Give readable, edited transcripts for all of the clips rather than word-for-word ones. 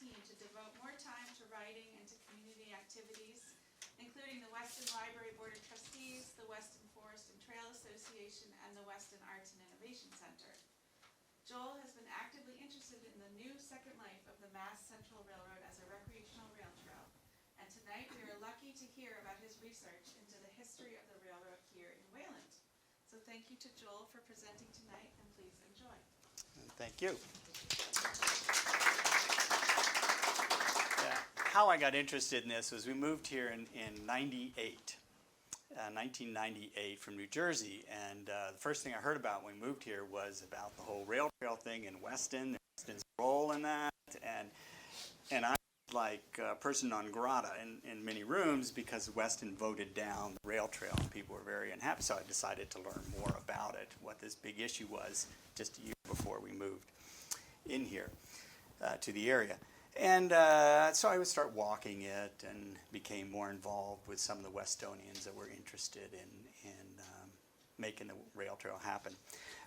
2018 to devote more time to writing and to community activities, including the Weston Library Board of Trustees, the Weston Forest and Trail Association, and the Weston Arts and Innovation Center. Joel has been actively interested in the new second life of the Mass Central Railroad as a recreational rail trail, and tonight we are lucky to hear about his research into the history of the railroad here in Wayland. So thank you to Joel for presenting tonight, and please enjoy. Thank you. How I got interested in this was we moved here in 1998 from New Jersey, and the first thing I heard about when we moved here was about the whole rail trail thing in Weston, Weston's role in that, and I was like person non grata in many rooms because Weston voted down the rail trail and people were very unhappy, so I decided to learn more about it, what this big issue was just a year before we moved in here to the area. And so I would start walking it and became more involved with some of the Westonians that were interested in making the rail trail happen.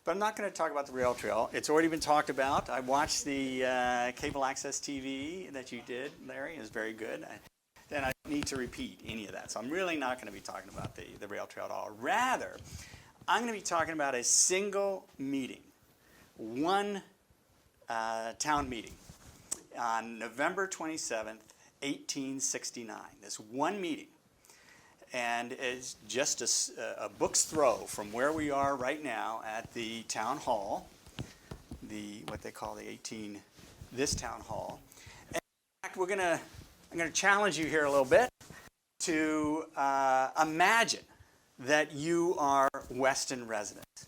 But I'm not going to talk about the rail trail. It's already been talked about. I watched the cable access TV that you did, Larry. It was very good. Then I don't need to repeat any of that. So I'm really not going to be talking about the rail trail at all. Rather, I'm going to be talking about a single meeting, one town meeting on November 27th, 1869. This one meeting. And it's just a book's throw from where we are right now at the town hall, what they call this town hall. And in fact, I'm going to challenge you here a little bit to imagine that you are Weston residents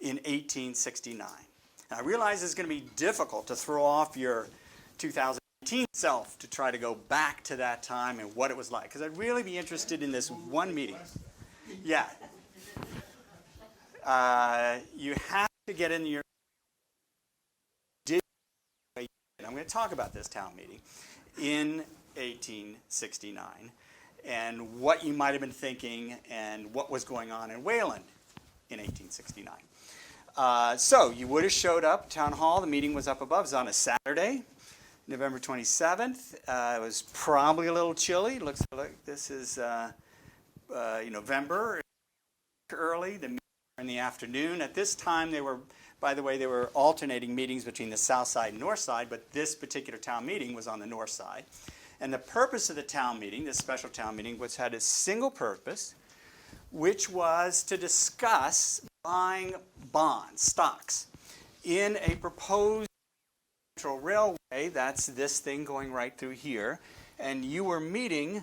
in 1869. Now, I realize it's going to be difficult to throw off your 2018 self to try to go back to that time and what it was like, because I'd really be interested in this one meeting. Yeah. You have to get in your... I'm going to talk about this town meeting in 1869 and what you might have been thinking and what was going on in Wayland in 1869. So you would have showed up, town hall, the meeting was up above, it was on a Saturday. November 27th. It was probably a little chilly. Looks like this is November, early, the meeting in the afternoon. At this time, by the way, they were alternating meetings between the south side and north side, but this particular town meeting was on the north side. And the purpose of the town meeting, this special town meeting, had a single purpose, which was to discuss buying bonds, stocks, in a proposed Central Railway. That's this thing going right through here, and you were meeting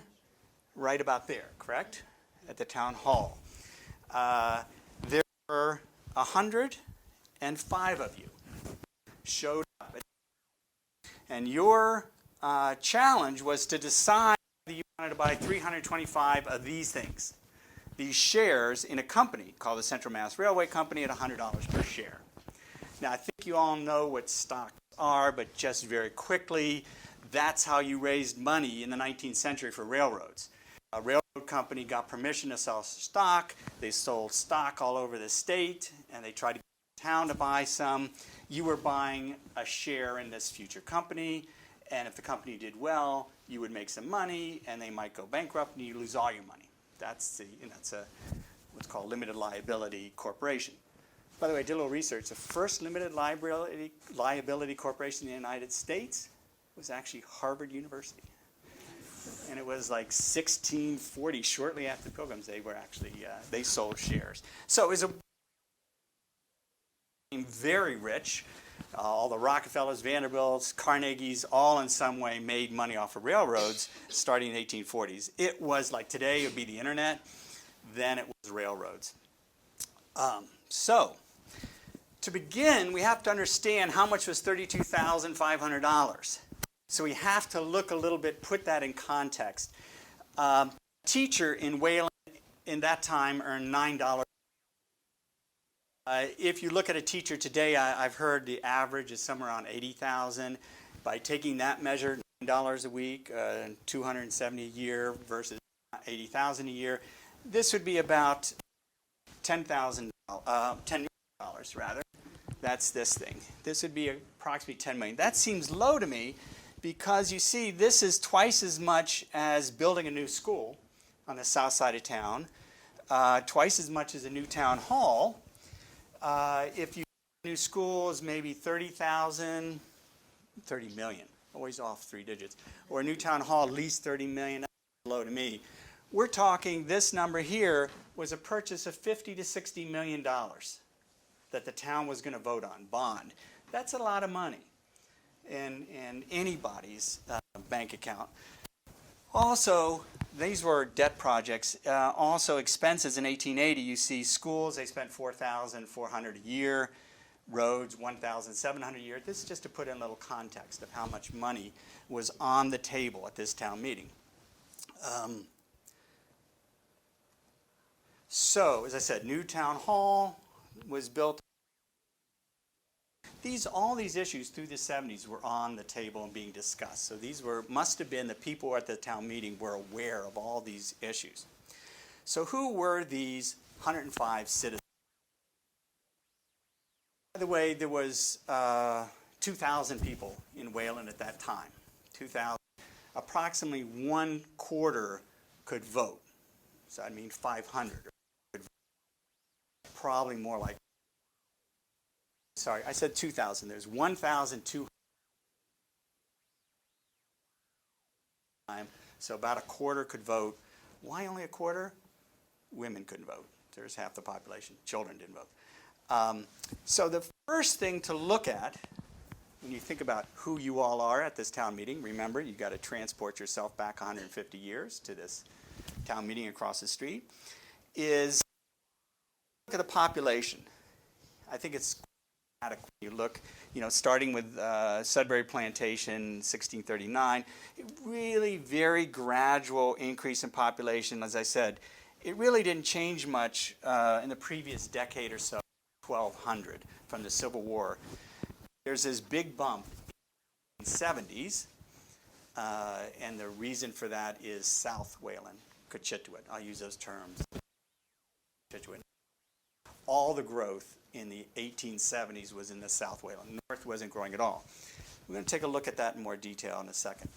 right about there, correct? At the town hall. There were 105 of you showed up, and your challenge was to decide whether you wanted to buy 325 of these things, these shares in a company called the Central Mass Railway Company at $100 per share. Now, I think you all know what stocks are, but just very quickly, that's how you raised money in the 19th century for railroads. A railroad company got permission to sell stock. They sold stock all over the state, and they tried to get the town to buy some. You were buying a share in this future company, and if the company did well, you would make some money, and they might go bankrupt, and you lose all your money. That's what's called limited liability corporation. By the way, I did a little research. The first limited liability corporation in the United States was actually Harvard University. And it was like 1640, shortly after the Pilgrims, they sold shares. So it was very rich. All the Rockefellers, Vanderbilts, Carnegies, all in some way made money off of railroads starting in the 1840s. It was like today, it would be the internet. Then it was railroads. So, to begin, we have to understand how much was $32,500. So we have to look a little bit, put that in context. A teacher in Wayland in that time earned $9. If you look at a teacher today, I've heard the average is somewhere around $80,000. By taking that measure, $9 a week, $270 a year versus $80,000 a year, this would be about $10 million rather. That's this thing. This would be approximately $10 million. That seems low to me because you see, this is twice as much as building a new school on the south side of town, twice as much as a new town hall. If you new school is maybe 30,000, 30 million, always off 3 digits, or a new town hall at least 30 million, that's low to me. We're talking, this number here was a purchase of $50 to $60 million that the town was going to vote on, bond. That's a lot of money in anybody's bank account. Also, these were debt projects. Also, expenses in 1880, you see schools, they spent $4,400 a year. Roads, $1,700 a year. This is just to put in a little context of how much money was on the table at this town meeting. So, as I said, new town hall was built. All these issues through the 70s were on the table and being discussed. So these must have been the people at the town meeting were aware of all these issues. So who were these 105 citizens? By the way, there was 2,000 people in Wayland at that time. 2,000. Approximately 1/4 could vote. So I mean 500. Probably more like, sorry, I said 2,000. There's 1,200. So about 1/4 could vote. Why only 1/4? Women couldn't vote. There's half the population. Children didn't vote. So the first thing to look at when you think about who you all are at this town meeting, remember, you've got to transport yourself back 150 years to this town meeting across the street, is look at the population. I think it's dramatic when you look, starting with Sudbury Plantation, 1639, really very gradual increase in population. As I said, it really didn't change much in the previous decade or so. 1200 from the Civil War. There's this big bump in the 70s, and the reason for that is South Wayland, Cochituate. I'll use those terms. Cochituate. All the growth in the 1870s was in the South Wayland. North wasn't growing at all. We're going to take a look at that in more detail in a second.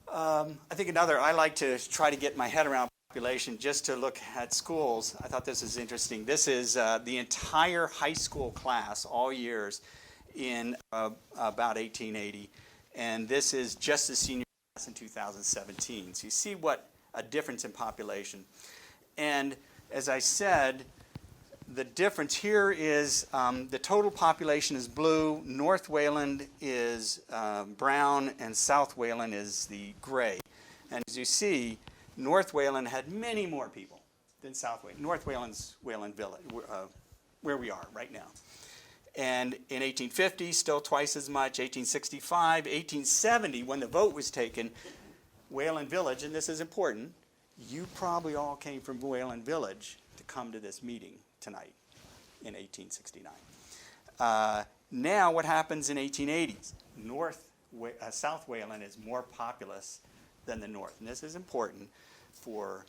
I think I like to try to get my head around population just to look at schools. I thought this is interesting. This is the entire high school class, all years, in about 1880. And this is just the senior class in 2017. So you see what a difference in population. And as I said, the difference here is the total population is blue, North Wayland is brown, and South Wayland is the gray. And as you see, North Wayland had many more people than South Wayland. North Wayland's Wayland Village, where we are right now. And in 1850, still twice as much. 1865, 1870, when the vote was taken, Wayland Village, and this is important, you probably all came from Wayland Village to come to this meeting tonight in 1869. Now what happens in 1880s? South Wayland is more populous than the north. And this is important for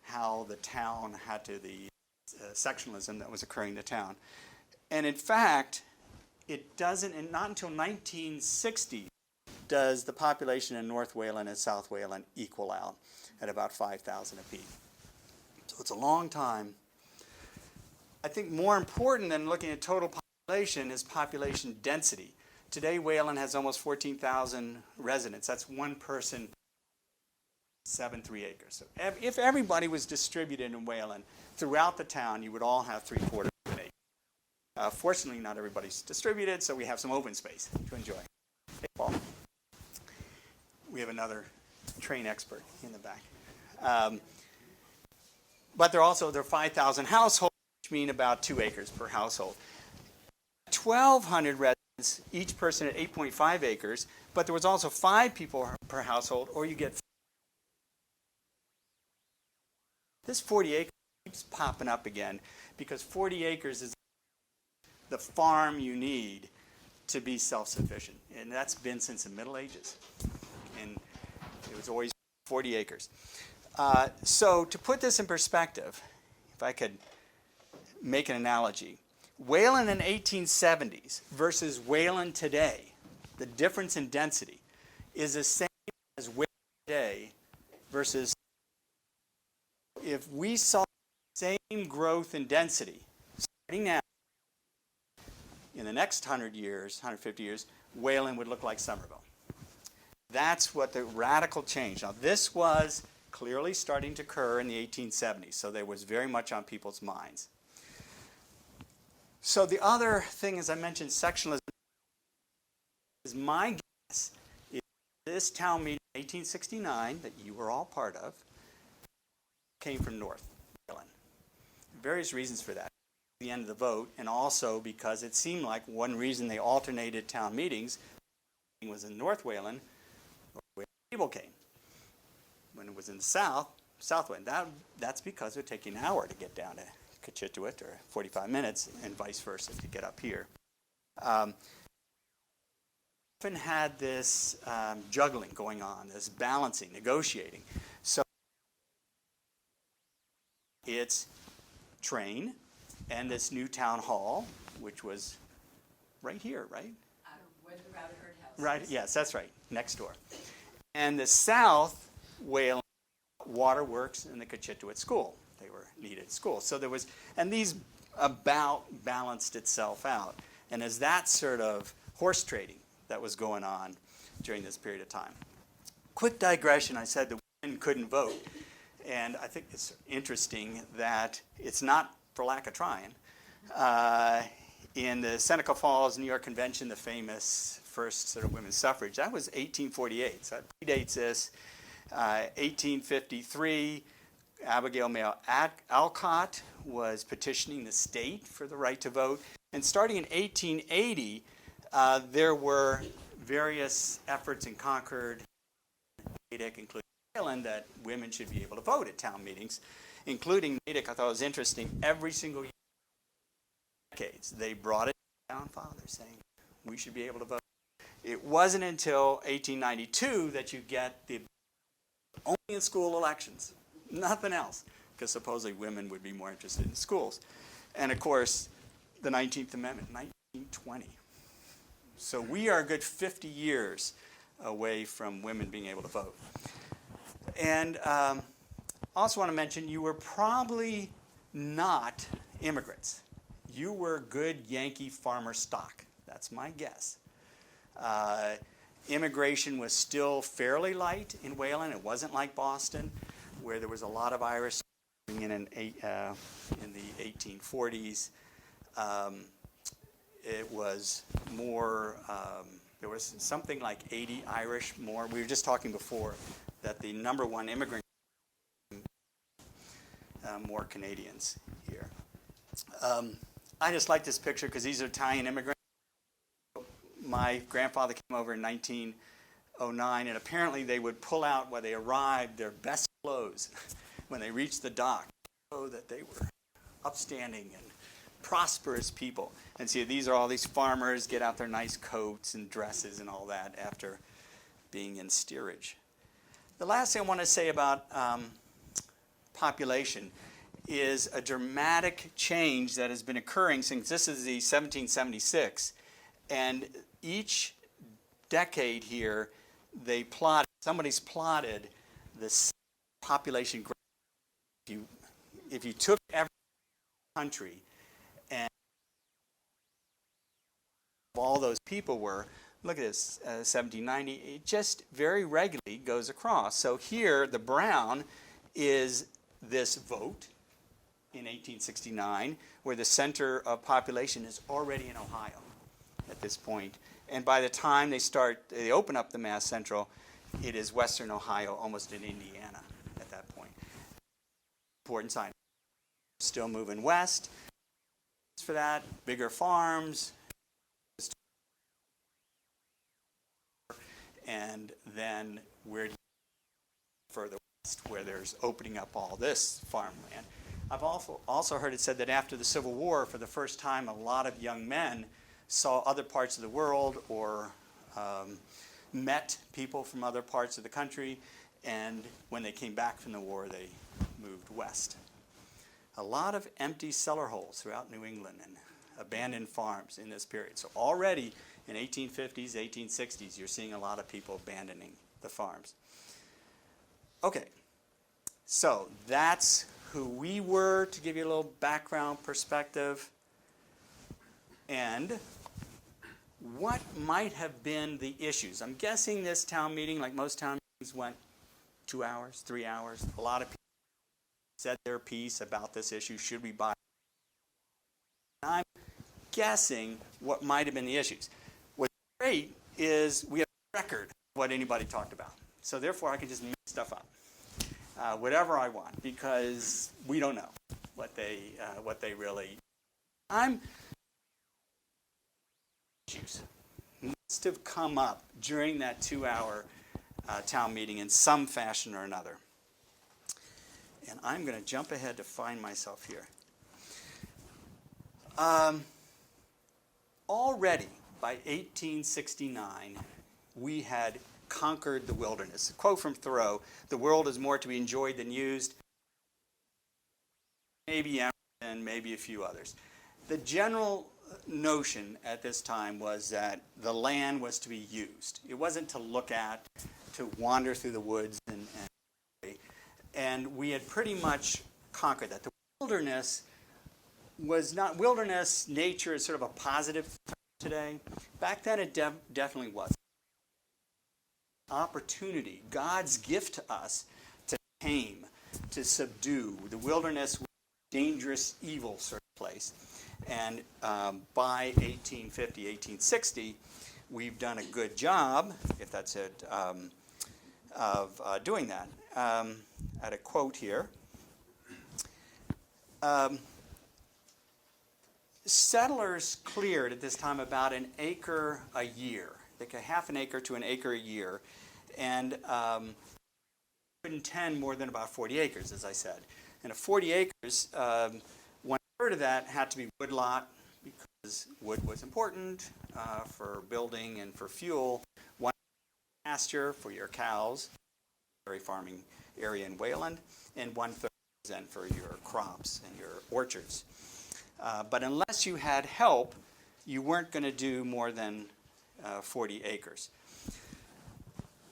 how the town had to, the sectionalism that was occurring in the town. And in fact, it doesn't, and not until 1960 does the population in North Wayland and South Wayland equal out at about 5,000 apiece. So it's a long time. I think more important than looking at total population is population density. Today, Wayland has almost 14,000 residents. That's one person, 7.3 acres. So if everybody was distributed in Wayland throughout the town, you would all have 3/4 of an acre. Fortunately, not everybody's distributed, so we have some open space to enjoy. Hey, Paul. We have another train expert in the back. But there are 5,000 households, which mean about 2 acres per household. 1,200 residents, each person at 8.5 acres, but there was also 5 people per household, or you get this 40 acres keeps popping up again because 40 acres is the farm you need to be self-sufficient. And that's been since the Middle Ages. And it was always 40 acres. So to put this in perspective, if I could make an analogy, Wayland in 1870s versus Wayland today, the difference in density. is the same as Wayland today versus if we saw the same growth and density starting now, in the next 100 years, 150 years, Wayland would look like Somerville. That's what the radical change. Now, this was clearly starting to occur in the 1870s, so there was very much on people's minds. So the other thing, as I mentioned, sectionalism, is my guess is this town meeting in 1869 that you were all part of came from North Wayland. Various reasons for that. The end of the vote, and also because it seemed like one reason they alternated town meetings was in North Wayland, where people came. When it was in the South Wayland, that's because it would take you an hour to get down to Cochituate, or 45 minutes, and vice versa to get up here. Often had this juggling going on, this balancing, negotiating. So it's train and this new town hall, which was right here, right? Where the Routed Herd House Right, is. yes, that's right, next door. And the South Wayland Waterworks and the Cochituate School. They were needed schools. So there was, and these about balanced itself out. And as that sort of horse trading that was going on during this period of time. Quick digression, I said the women couldn't vote. And I think it's interesting that it's not for lack of trying. In the Seneca Falls, New York Convention, the famous first sort of women's suffrage, that was 1848, so that predates this. 1853, Abigail Mayo Alcott was petitioning the state for the right to vote. And starting in 1880, there were various efforts in Concord, including Wayland, that women should be able to vote at town meetings, including Natick. I thought it was interesting. Every single year, decades, they brought it down, fathers saying we should be able to vote. It wasn't until 1892 that you get the only in school elections, nothing else, because supposedly women would be more interested in schools. And of course, the 19th Amendment, 1920. So we are a good 50 years away from women being able to vote. And also want to mention, you were probably not immigrants. You were good Yankee farmer stock. That's my guess. Immigration was still fairly light in Wayland. It wasn't like Boston, where there was a lot of Irish coming in the 1840s. It was more, there was something like 80 Irish more. We were just talking before that the number one immigrant, more Canadians here. I just like this picture because these are Italian immigrants. My grandfather came over in 1909, and apparently they would pull out, when they arrived, their best clothes when they reached the dock, so that they were upstanding and prosperous people. And see, these are all these farmers, get out their nice coats and dresses and all that after being in steerage. The last thing I want to say about population is a dramatic change that has been occurring since this is the 1776. And each decade here, somebody's plotted the population growth. If you took every country and all those people were, look at this, 1790, it just very regularly goes across. So here, the brown is this vote in 1869, where the center of population is already in Ohio at this point. And by the time they open up the Mass Central, it is Western Ohio, almost in Indiana at that point. Important sign. Still moving west. For that, bigger farms. And then where do you go further west, where there's opening up all this farmland. I've also heard it said that after the Civil War, for the first time, a lot of young men saw other parts of the world or met people from other parts of the country, and when they came back from the war, they moved west. A lot of empty cellar holes throughout New England and abandoned farms in this period. So already in 1850s, 1860s, you're seeing a lot of people abandoning the farms. Okay, so that's who we were, to give you a little background perspective. And what might have been the issues? I'm guessing this town meeting, like most town meetings, went 2 hours, 3 hours. A lot of people said their piece about this issue. Should we buy? I'm guessing what might have been the issues. What's great is we have a record of what anybody talked about. So therefore, I can just make stuff up, whatever I want, because we don't know what they really. Issues must have come up during that 2-hour town meeting in some fashion or another. And I'm going to jump ahead to find myself here. Already by 1869, we had conquered the wilderness. A quote from Thoreau: "The world is more to be enjoyed than used." Maybe Emerson, maybe a few others. The general notion at this time was that the land was to be used. It wasn't to look at, to wander through the woods, and we had pretty much conquered that. The wilderness was not wilderness. Nature is sort of a positive term today. Back then, it definitely was. Opportunity, God's gift to us to tame, to subdue. The wilderness was a dangerous, evil sort of place. And by 1850, 1860, we've done a good job, if that's it, of doing that. I had a quote here. Settlers cleared at this time about an acre a year, like a half an acre to an acre a year, and couldn't tend more than about 40 acres, as I said. And at 40 acres, 1/3 of that had to be woodlot, because wood was important for building and for fuel. 1 pasture for your cows, dairy farming area in Wayland, and 1/3 then for your crops and your orchards. But unless you had help, you weren't going to do more than 40 acres.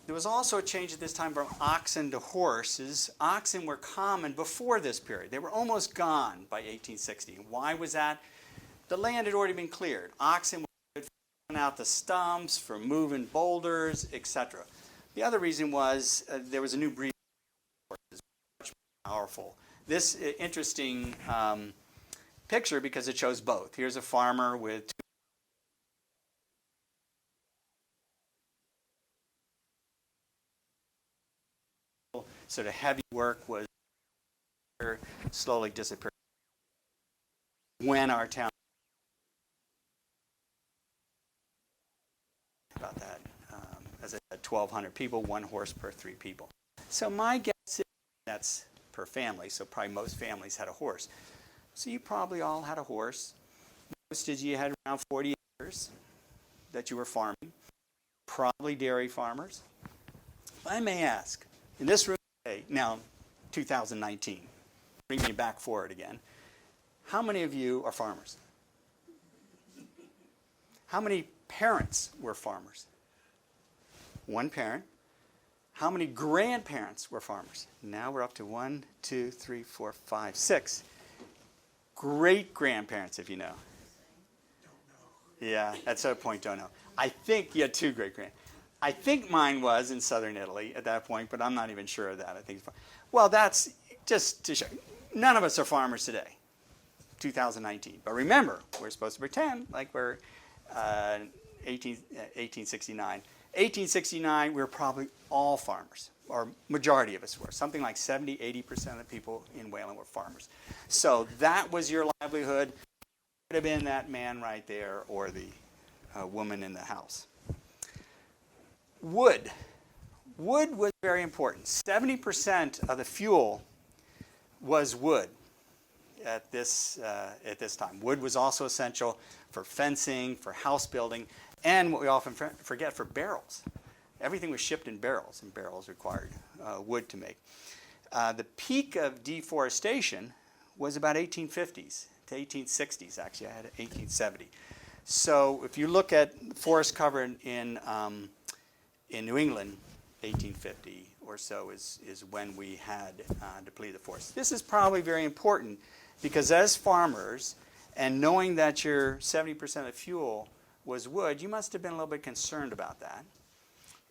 There was also a change at this time from oxen to horses. Oxen were common before this period. They were almost gone by 1860. Why was that? The land had already been cleared. Oxen were good for pulling out the stumps, for moving boulders, etc. The other reason was there was a new breed of horses, much more powerful. This interesting picture, because it shows both. Here's a farmer with two. Sort of heavy work was slowly disappearing. When our town, about that, as I said, 1,200 people, 1 horse per 3 people. So my guess is that's per family, so probably most families had a horse. So you probably all had a horse. Most of you had around 40 acres that you were farming, probably dairy farmers. I may ask, in this room today, now 2019, bring me back forward again, how many of you are farmers? How many parents were farmers? 1 parent. How many grandparents were farmers? Now we're up to 1, 2, 3, 4, 5, 6. Great-grandparents, if you know. Don't know. Yeah, at some point, don't know. I think you had 2 great-grand. I think mine was in southern Italy at that point, but I'm not even sure of that. I think. Well, that's just to show. None of us are farmers today, 2019. But remember, we're supposed to pretend like we're 1869. 1869, we were probably all farmers, or majority of us were. Something like 70, 80% of the people in Wayland were farmers. So that was your livelihood. It could have been that man right there or the woman in the house. Wood. Wood was very important. 70% of the fuel was wood at this time. Wood was also essential for fencing, for house building, and what we often forget, for barrels. Everything was shipped in barrels, and barrels required wood to make. The peak of deforestation was about 1850s to 1860s, actually. I had 1870. So if you look at forest cover in New England, 1850 or so is when we had depleted the forest. This is probably very important because as farmers, and knowing that your 70% of fuel was wood, you must have been a little bit concerned about that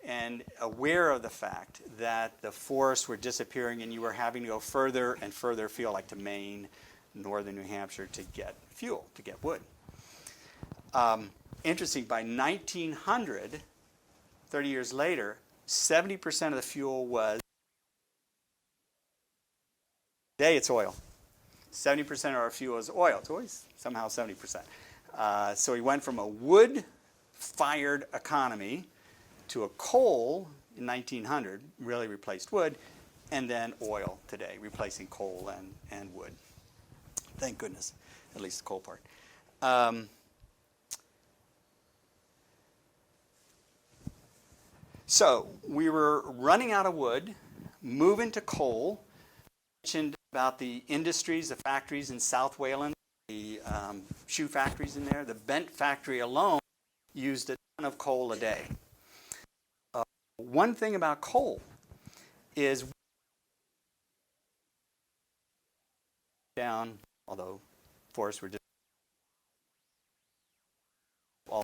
and aware of the fact that the forests were disappearing and you were having to go further and further afield, like to Maine, northern New Hampshire, to get fuel, to get wood. Interesting, by 1900, 30 years later, 70% of the fuel was, today it's oil. 70% of our fuel is oil. It's always somehow 70%. So we went from a wood-fired economy to a coal in 1900, really replaced wood, and then oil today, replacing coal and wood. Thank goodness, at least the coal part. So we were running out of wood, moving to coal. I mentioned about the industries, the factories in South Wayland, the shoe factories in there. The Bent factory alone used a ton of coal a day. One thing about coal is down, although forests were just all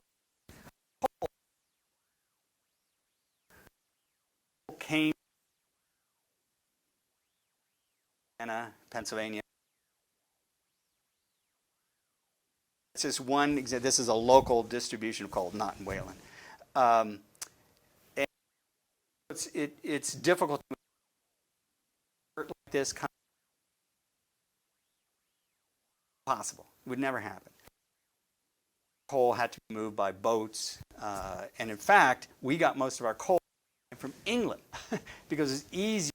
coal came from Pennsylvania. This is one example. This is a local distribution of coal, not in Wayland. And it's difficult to move like this. Possible. It would never happen. Coal had to be moved by boats, and in fact, we got most of our coal from England because it's easier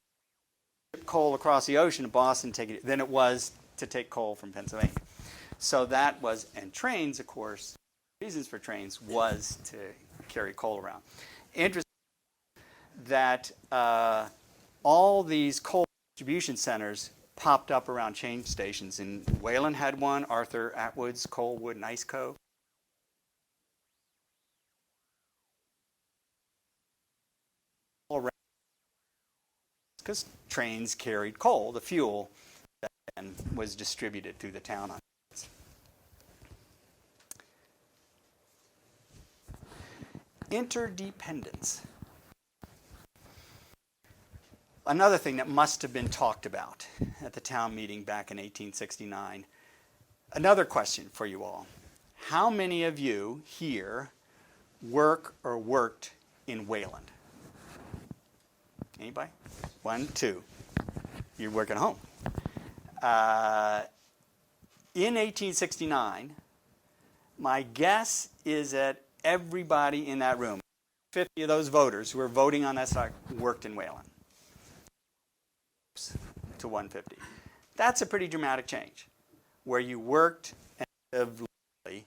to ship coal across the ocean to Boston than it was to take coal from Pennsylvania. So that was, and trains, of course, reasons for trains was to carry coal around. Interesting that all these coal distribution centers popped up around change stations. And Wayland had one, Arthur Atwood's Coal, Wood, and Ice Co. Because trains carried coal, the fuel, that then was distributed through the town on. Interdependence. Another thing that must have been talked about at the town meeting back in 1869. Another question for you all. How many of you here work or worked in Wayland? Anybody? 1, 2. You work at home. In 1869, my guess is that everybody in that room, 50 of those voters who were voting on that side, worked in Wayland. To 150. That's a pretty dramatic change, where you worked and lived locally.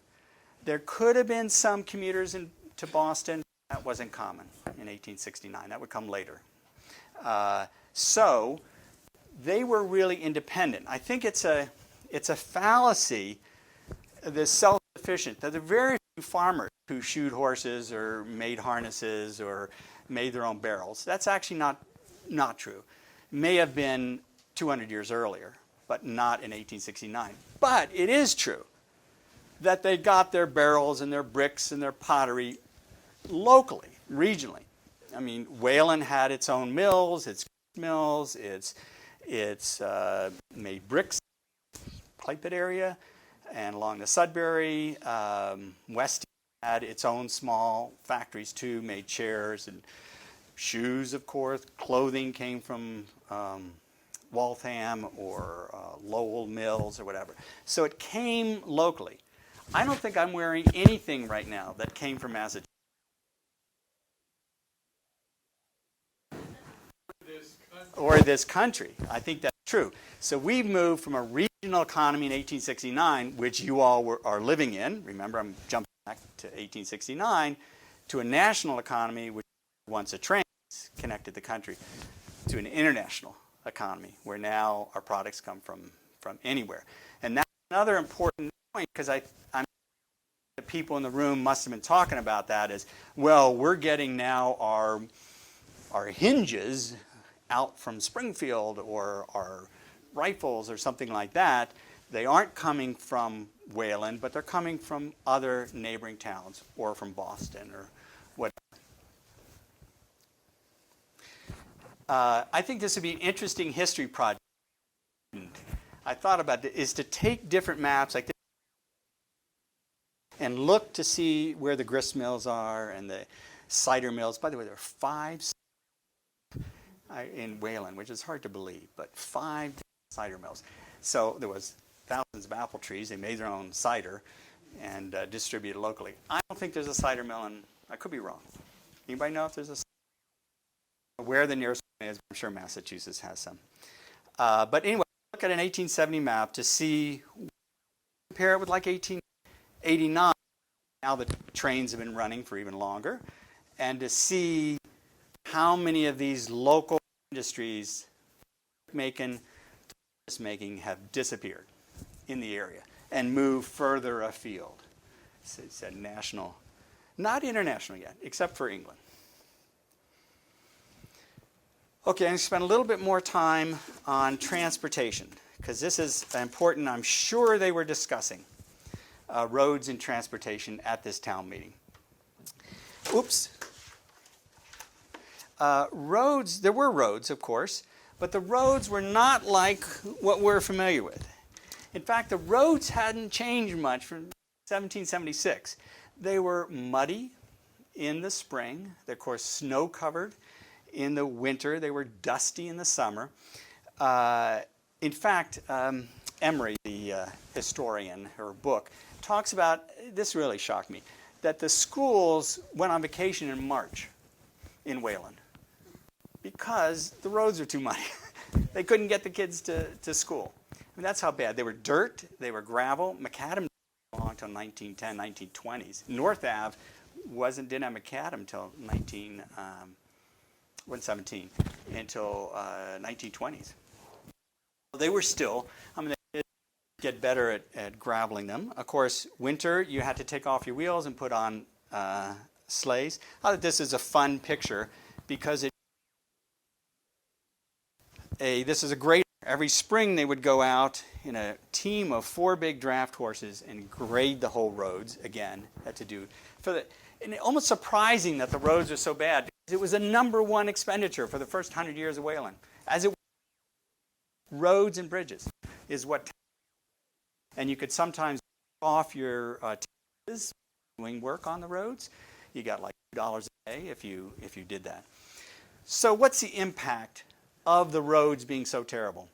There could have been some commuters to Boston. That wasn't common in 1869. That would come later. So they were really independent. I think it's a fallacy, this self-sufficient. There are very few farmers who shoed horses or made harnesses or made their own barrels. That's actually not true. May have been 200 years earlier, but not in 1869. But it is true that they got their barrels and their bricks and their pottery locally, regionally. I mean, Wayland had its own mills, its made bricks, clay pit area, and along the Sudbury, Weston had its own small factories too, made chairs and shoes, of course. Clothing came from Waltham or Lowell Mills or whatever. So it came locally. I don't think I'm wearing anything right now that came from Massachusetts. Or this country. I think that's true. So we've moved from a regional economy in 1869, which you all are living in. Remember, I'm jumping back to 1869, to a national economy, which once a train connected the country, to an international economy, where now our products come from anywhere. And that's another important point, because I'm people in the room must have been talking about that is, well, we're getting now our hinges out from Springfield or our rifles or something like that. They aren't coming from Wayland, but they're coming from other neighboring towns or from Boston or whatever. I think this would be an interesting history project. I thought about it, is to take different maps like this and look to see where the grist mills are and the cider mills. By the way, there are 5 in Wayland, which is hard to believe, but 5 cider mills. So there was thousands of apple trees. They made their own cider and distributed locally. I don't think there's a cider mill, and I could be wrong. Anybody know if there's a cider mill? Where the nearest one is? I'm sure Massachusetts has some. But anyway, look at an 1870 map to see, compare it with like 1889. Now the trains have been running for even longer, and to see how many of these local industries making have disappeared in the area and moved further afield. So it's a national, not international yet, except for England. Okay, I'm going to spend a little bit more time on transportation, because this is important. I'm sure they were discussing roads and transportation at this town meeting. Oops. Roads, there were roads, of course, but the roads were not like what we're familiar with. In fact, the roads hadn't changed much from 1776. They were muddy in the spring. They're, of course, snow-covered in the winter. They were dusty in the summer. In fact, Emery, the historian, her book, talks about, this really shocked me, that the schools went on vacation in March in Wayland because the roads are too muddy. They couldn't get the kids to school. I mean, that's how bad. They were dirt, they were gravel. Macadam didn't belong until 1910, 1920s. North Ave didn't have Macadam until 1917, until 1920s. They were still, I mean, they did get better at graveling them. Of course, winter, you had to take off your wheels and put on sleighs. I thought this is a fun picture because this is a great. Every spring they would go out in a team of 4 big draft horses and grade the whole roads. Again, had to do and almost surprising that the roads are so bad because it was a #1 expenditure for the first 100 years of Wayland. As it roads and bridges is what, and you could sometimes off your taxes doing work on the roads. You got like $2 a day if you did that. So what's the impact of the roads being so terrible?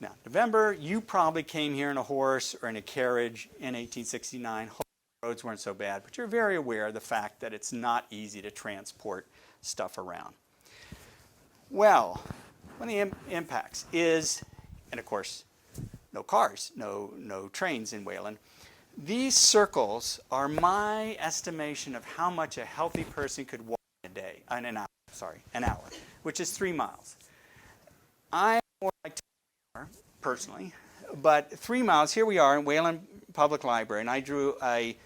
Now, November, you probably came here in a horse or in a carriage in 1869. Hopefully the roads weren't so bad, but you're very aware of the fact that it's not easy to transport stuff around. Well, one of the impacts is, and of course, no cars, no trains in Wayland. These circles are my estimation of how much a healthy person could walk an hour, which is 3 miles. I'm more like 2 hours, personally, but 3 miles, here we are in Wayland Public Library, and I drew a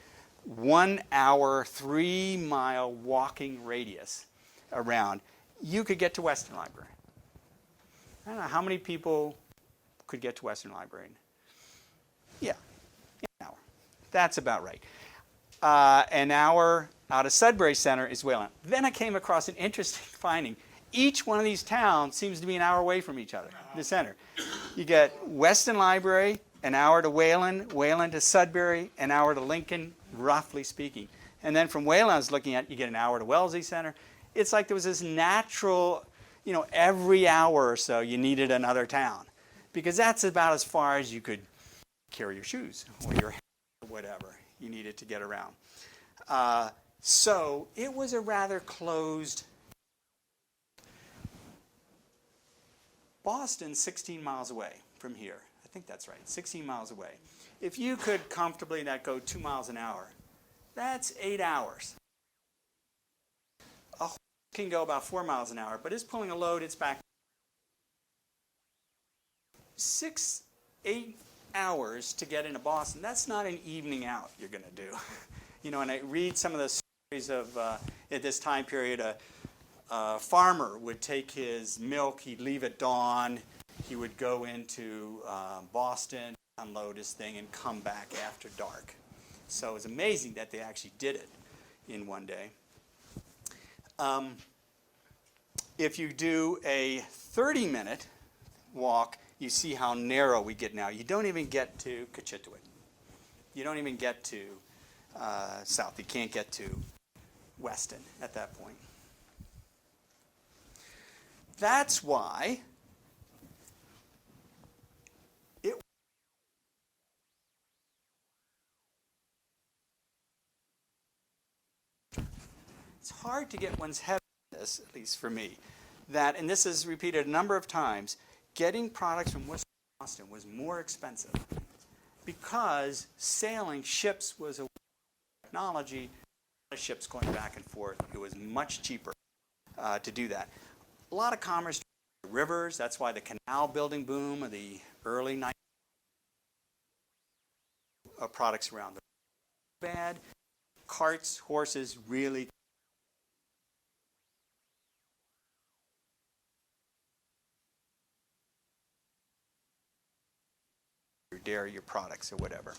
1 hour, 3 mile walking radius around. You could get to Weston Library. I don't know how many people could get to Western Library. Yeah, an hour. That's about right. An hour out of Sudbury Center is Wayland. Then I came across an interesting finding. Each one of these towns seems to be an hour away from each other, the center. You get Weston Library, an hour to Wayland, Wayland to Sudbury, an hour to Lincoln, roughly speaking. And then from Wayland, I was looking at, you get an hour to Wellesley Center. It's like there was this natural, every hour or so you needed another town. Because that's about as far as you could carry your shoes or your whatever you needed to get around. So it was a rather closed. Boston's 16 miles away from here. I think that's right, 16 miles away. If you could comfortably go 2 miles an hour, that's 8 hours. A horse can go about 4 miles an hour, but it's pulling a load, it's back. 6-8 hours to get into Boston, that's not an evening out you're going to do. You know, and I read some of the stories of, at this time period, a farmer would take his milk, he'd leave at dawn, he would go into Boston, unload his thing, and come back after dark. So it was amazing that they actually did it in one day. If you do a 30-minute walk, you see how narrow we get now. You don't even get to Cochituate. You don't even get to south. You can't get to Weston at that point. That's why it's hard to get one's head around this, at least for me, that, and this is repeated a number of times, getting products from Western Boston was more expensive because sailing ships was a technology, ships going back and forth. It was much cheaper to do that. A lot of commerce, rivers, that's why the canal building boom of the early 90s, products around the bad, carts, horses, really your dairy, your products, or whatever.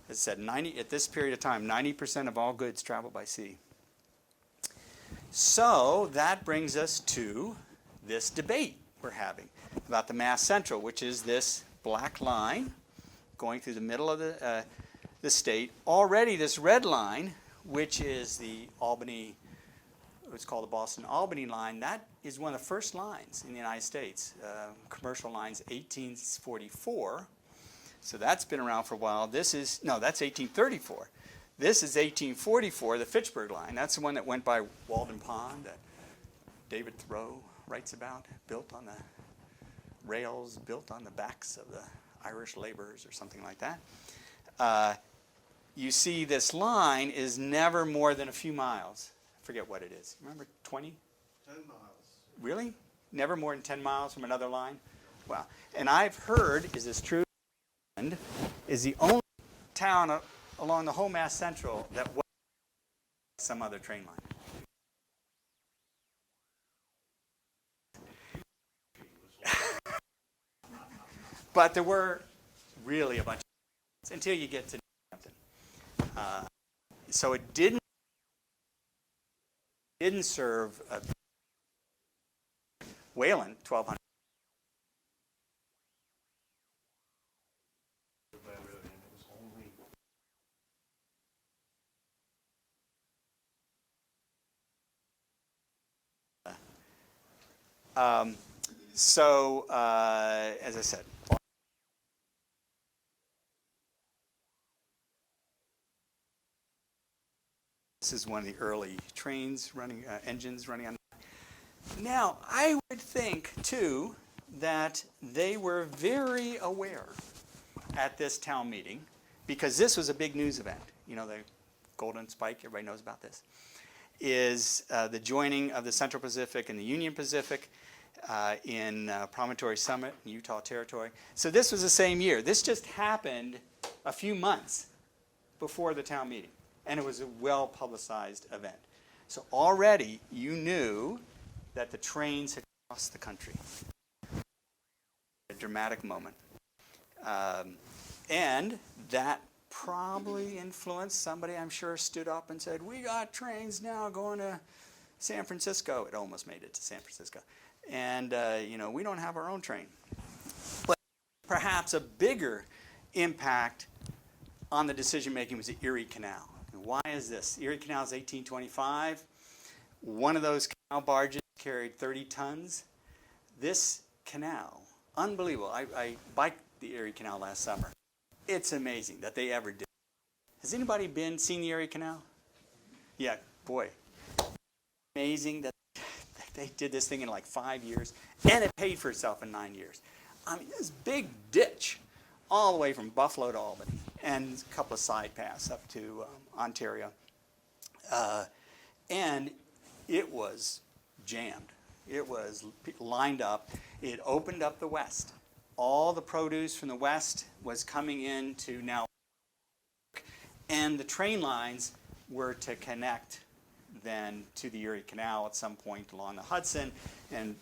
As I said, at this period of time, 90% of all goods travel by sea. So that brings us to this debate we're having about the Mass Central, which is this black line going through the middle of the state. Already this red line, which is the Albany, what's called the Boston-Albany line, that is one of the first lines in the United States. Commercial lines, 1844. So that's been around for a while. That's 1834. This is 1844, the Fitchburg line. That's the one that went by Walden Pond that David Thoreau writes about, built on the rails, built on the backs of the Irish laborers or something like that. You see this line is never more than a few miles. I forget what it is. Remember 20? 10 miles. Really? Never more than 10 miles from another line? Wow. And I've heard, is this true, is the only town along the whole Mass Central that was some other train line. But there were really a bunch of until you get to Hampton. So it didn't serve Wayland, 1200. As I said, this is one of the early trains running, engines running on. Now, I would think, too, that they were very aware at this town meeting, because this was a big news event. You know, the Golden Spike, everybody knows about this, is the joining of the Central Pacific and the Union Pacific in Promontory Summit, Utah Territory. So this was the same year. This just happened a few months before the town meeting, and it was a well-publicized event. So already you knew that the trains had crossed the country. A dramatic moment. And that probably influenced somebody, I'm sure, stood up and said, we got trains now going to San Francisco. It almost made it to San Francisco. And, we don't have our own train. But perhaps a bigger impact on the decision-making was the Erie Canal. And why is this? Erie Canal is 1825. One of those canal barges carried 30 tons. This canal, unbelievable. I biked the Erie Canal last summer. It's amazing that they ever did. Has anybody seen the Erie Canal? Yeah, boy. Amazing that they did this thing in like 5 years, and it paid for itself in 9 years. I mean, this big ditch all the way from Buffalo to Albany, and a couple of side paths up to Ontario. And it was jammed. It was lined up. It opened up the West. All the produce from the West was coming into now, And the train lines were to connect then to the Erie Canal at some point along the Hudson and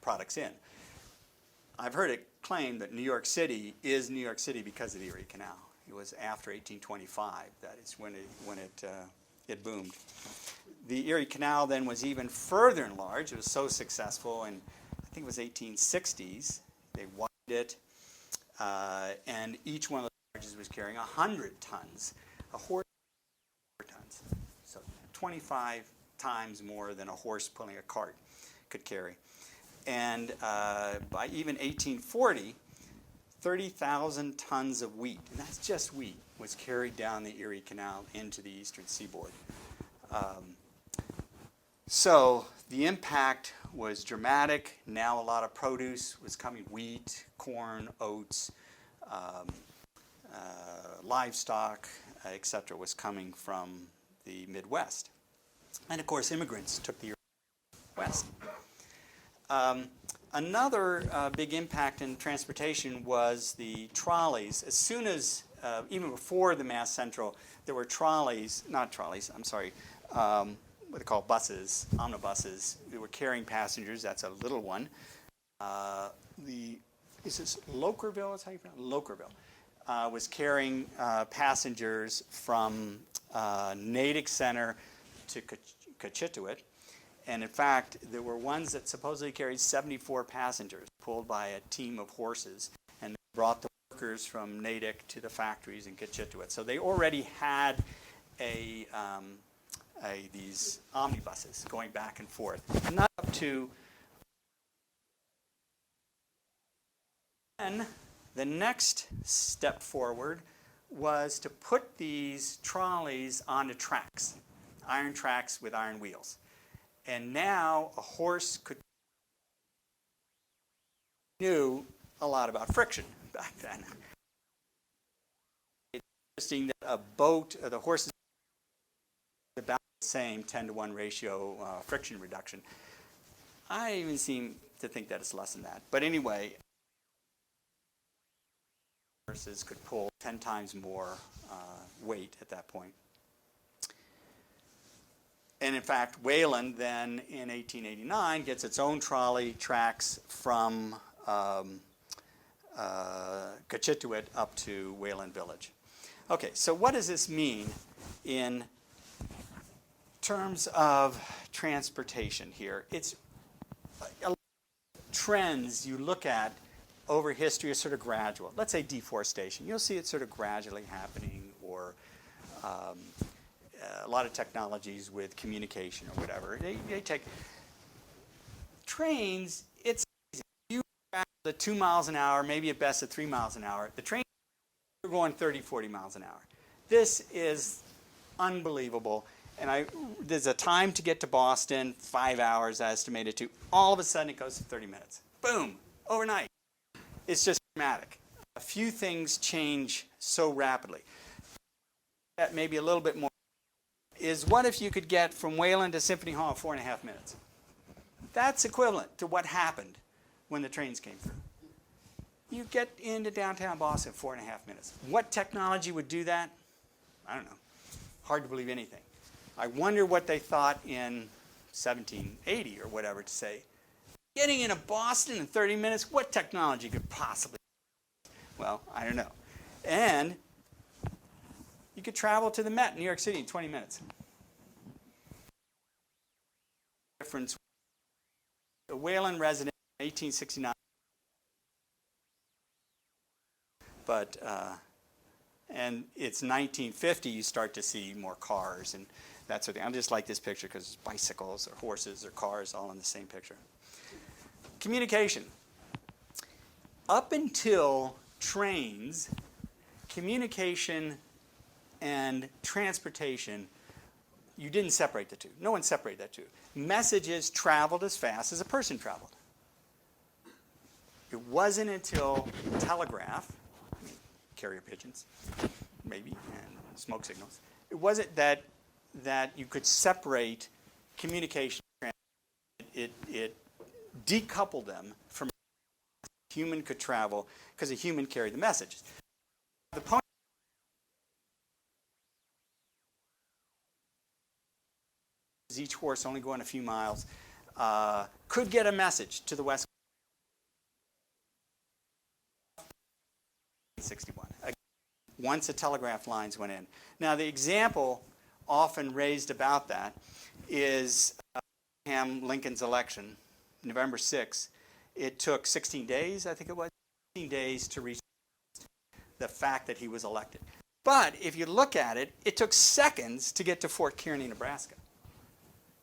products in. I've heard it claimed that New York City is New York City because of the Erie Canal. It was after 1825 that is when it boomed. The Erie Canal then was even further enlarged. It was so successful in, I think it was 1860s. They widened it, and each one of the barges was carrying 100 tons. A horse, tons. So 25 times more than a horse pulling a cart could carry. And by even 1840, 30,000 tons of wheat, and that's just wheat, was carried down the Erie Canal into the eastern seaboard. So the impact was dramatic. Now a lot of produce was coming, wheat, corn, oats, livestock, etc., was coming from the Midwest. And of course, immigrants took the West. Another big impact in transportation was the trolleys. As soon as, even before the Mass Central, there were trolleys, not trolleys, I'm sorry, what they call buses, omnibuses. They were carrying passengers. That's a little one. Is this Lokerville? That's how you pronounce it? Lokerville. Was carrying passengers from Natick Center to Cochituate. And in fact, there were ones that supposedly carried 74 passengers, pulled by a team of horses, and they brought the workers from Natick to the factories in Cochituate. So they already had these omnibuses going back and forth. And not up to. Then the next step forward was to put these trolleys onto tracks, iron tracks with iron wheels. And now a horse knew a lot about friction back then. It's interesting that a boat, the horses, about the same 10-to-1 ratio friction reduction. I even seem to think that it's less than that. But anyway, horses could pull 10 times more weight at that point. And in fact, Wayland then in 1889 gets its own trolley tracks from Cochituate up to Wayland Village. Okay, so what does this mean in terms of transportation here? It's trends you look at over history are sort of gradual. Let's say deforestation. You'll see it sort of gradually happening, or a lot of technologies with communication or whatever. They take trains. It's easy. You travel at 2 miles an hour, maybe at best at 3 miles an hour. The train are going 30, 40 miles an hour. This is unbelievable. And there's a time to get to Boston, 5 hours estimated to. All of a sudden it goes to 30 minutes. Boom, overnight. It's just dramatic. A few things change so rapidly. That maybe a little bit more is, what if you could get from Wayland to Symphony Hall in 4.5 minutes? That's equivalent to what happened when the trains came through. You get into downtown Boston in 4.5 minutes. What technology would do that? I don't know. Hard to believe anything. I wonder what they thought in 1780 or whatever to say, getting into Boston in 30 minutes, what technology could possibly? Well, I don't know. And you could travel to the Met in New York City in 20 minutes. Difference. The Wayland resident in 1869. But, and it's 1950, you start to see more cars and that sort of thing. I just like this picture because it's bicycles or horses or cars all in the same picture. Communication. Up until trains, communication and transportation, you didn't separate the two. No one separated that two. Messages traveled as fast as a person traveled. It wasn't until telegraph, carrier pigeons, maybe, and smoke signals. It wasn't that you could separate communication. It decoupled them from a human could travel because a human carried the messages. The point each horse only going a few miles, could get a message to the West. 61. Once the telegraph lines went in. Now, the example often raised about that is Abraham Lincoln's election, November 6th. It took 16 days, I think it was, 16 days to reach the fact that he was elected. But if you look at it, it took seconds to get to Fort Kearny, Nebraska.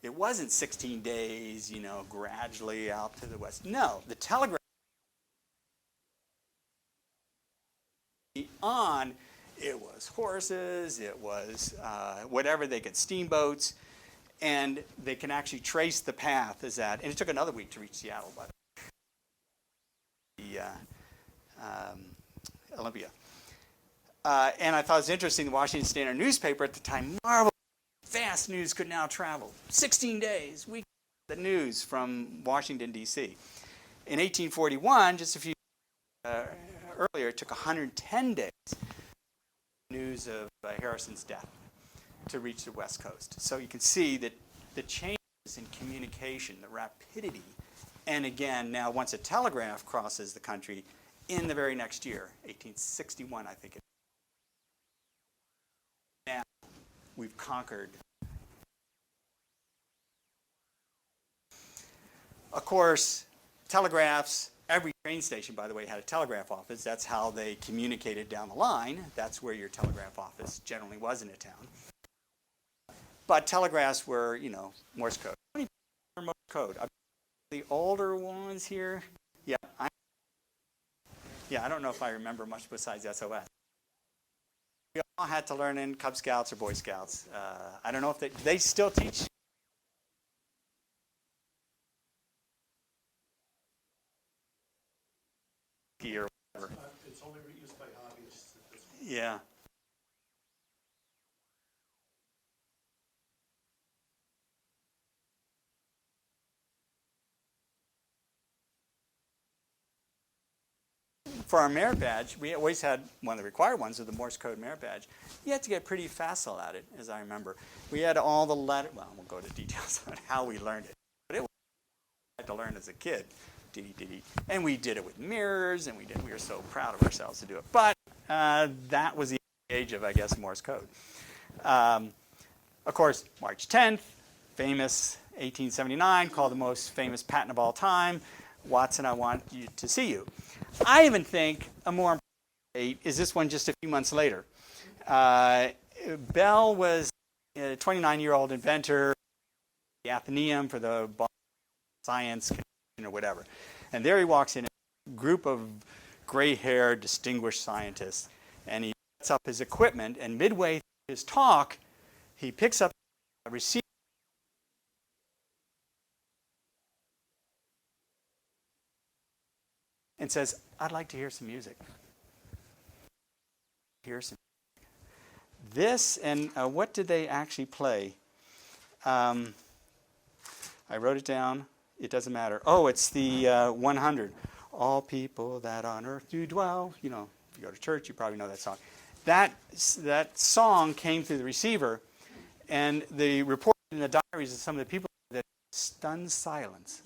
It wasn't 16 days, gradually out to the west. No, the telegraph on, it was horses, it was whatever they could, steamboats, and they can actually trace the path as that. And it took another week to reach Seattle, by the Olympia. And I thought it was interesting, the Washington Standard newspaper at the time marveled fast news could now travel. 16 days, we the news from Washington, D.C. In 1841, just a few earlier, it took 110 days news of Harrison's death to reach the West Coast. So you can see that the changes in communication, the rapidity, and again, now once a telegraph crosses the country, in the very next year, 1861, I think it is. Now we've conquered. Of course, telegraphs, every train station, by the way, had a telegraph office. That's how they communicated down the line. That's where your telegraph office generally was in a town. But telegraphs were, Morse code. How many people remember Morse code? The older ones here? Yeah, I don't know if I remember much besides SOS. We all had to learn in Cub Scouts or Boy Scouts. I don't know if they still teach. Or whatever. It's only used by hobbyists at this point. Yeah. For our merit badge, we always had one of the required ones of the Morse code merit badge. You had to get pretty facile at it, as I remember. We had all the letters. Well, we'll go to details on how we learned it, but it was I had to learn as a kid. And we did it with mirrors, and we were so proud of ourselves to do it. But that was the age of, I guess, Morse code. Of course, March 10th, famous 1879, called the most famous patent of all time. Watson, I want you to see you. I even think a more important date is this one just a few months later. Bell was a 29-year-old inventor, the Athenaeum for the science or whatever. And there he walks in, a group of gray-haired, distinguished scientists, and he sets up his equipment, and midway through his talk, he picks up a receiver and says, "I'd like to hear some music." This, and what did they actually play? I wrote it down. It doesn't matter. Oh, it's the 100. All people that on earth do dwell. If you go to church, you probably know that song. That song came through the receiver, and the report in the diaries of some of the people that stunned silence.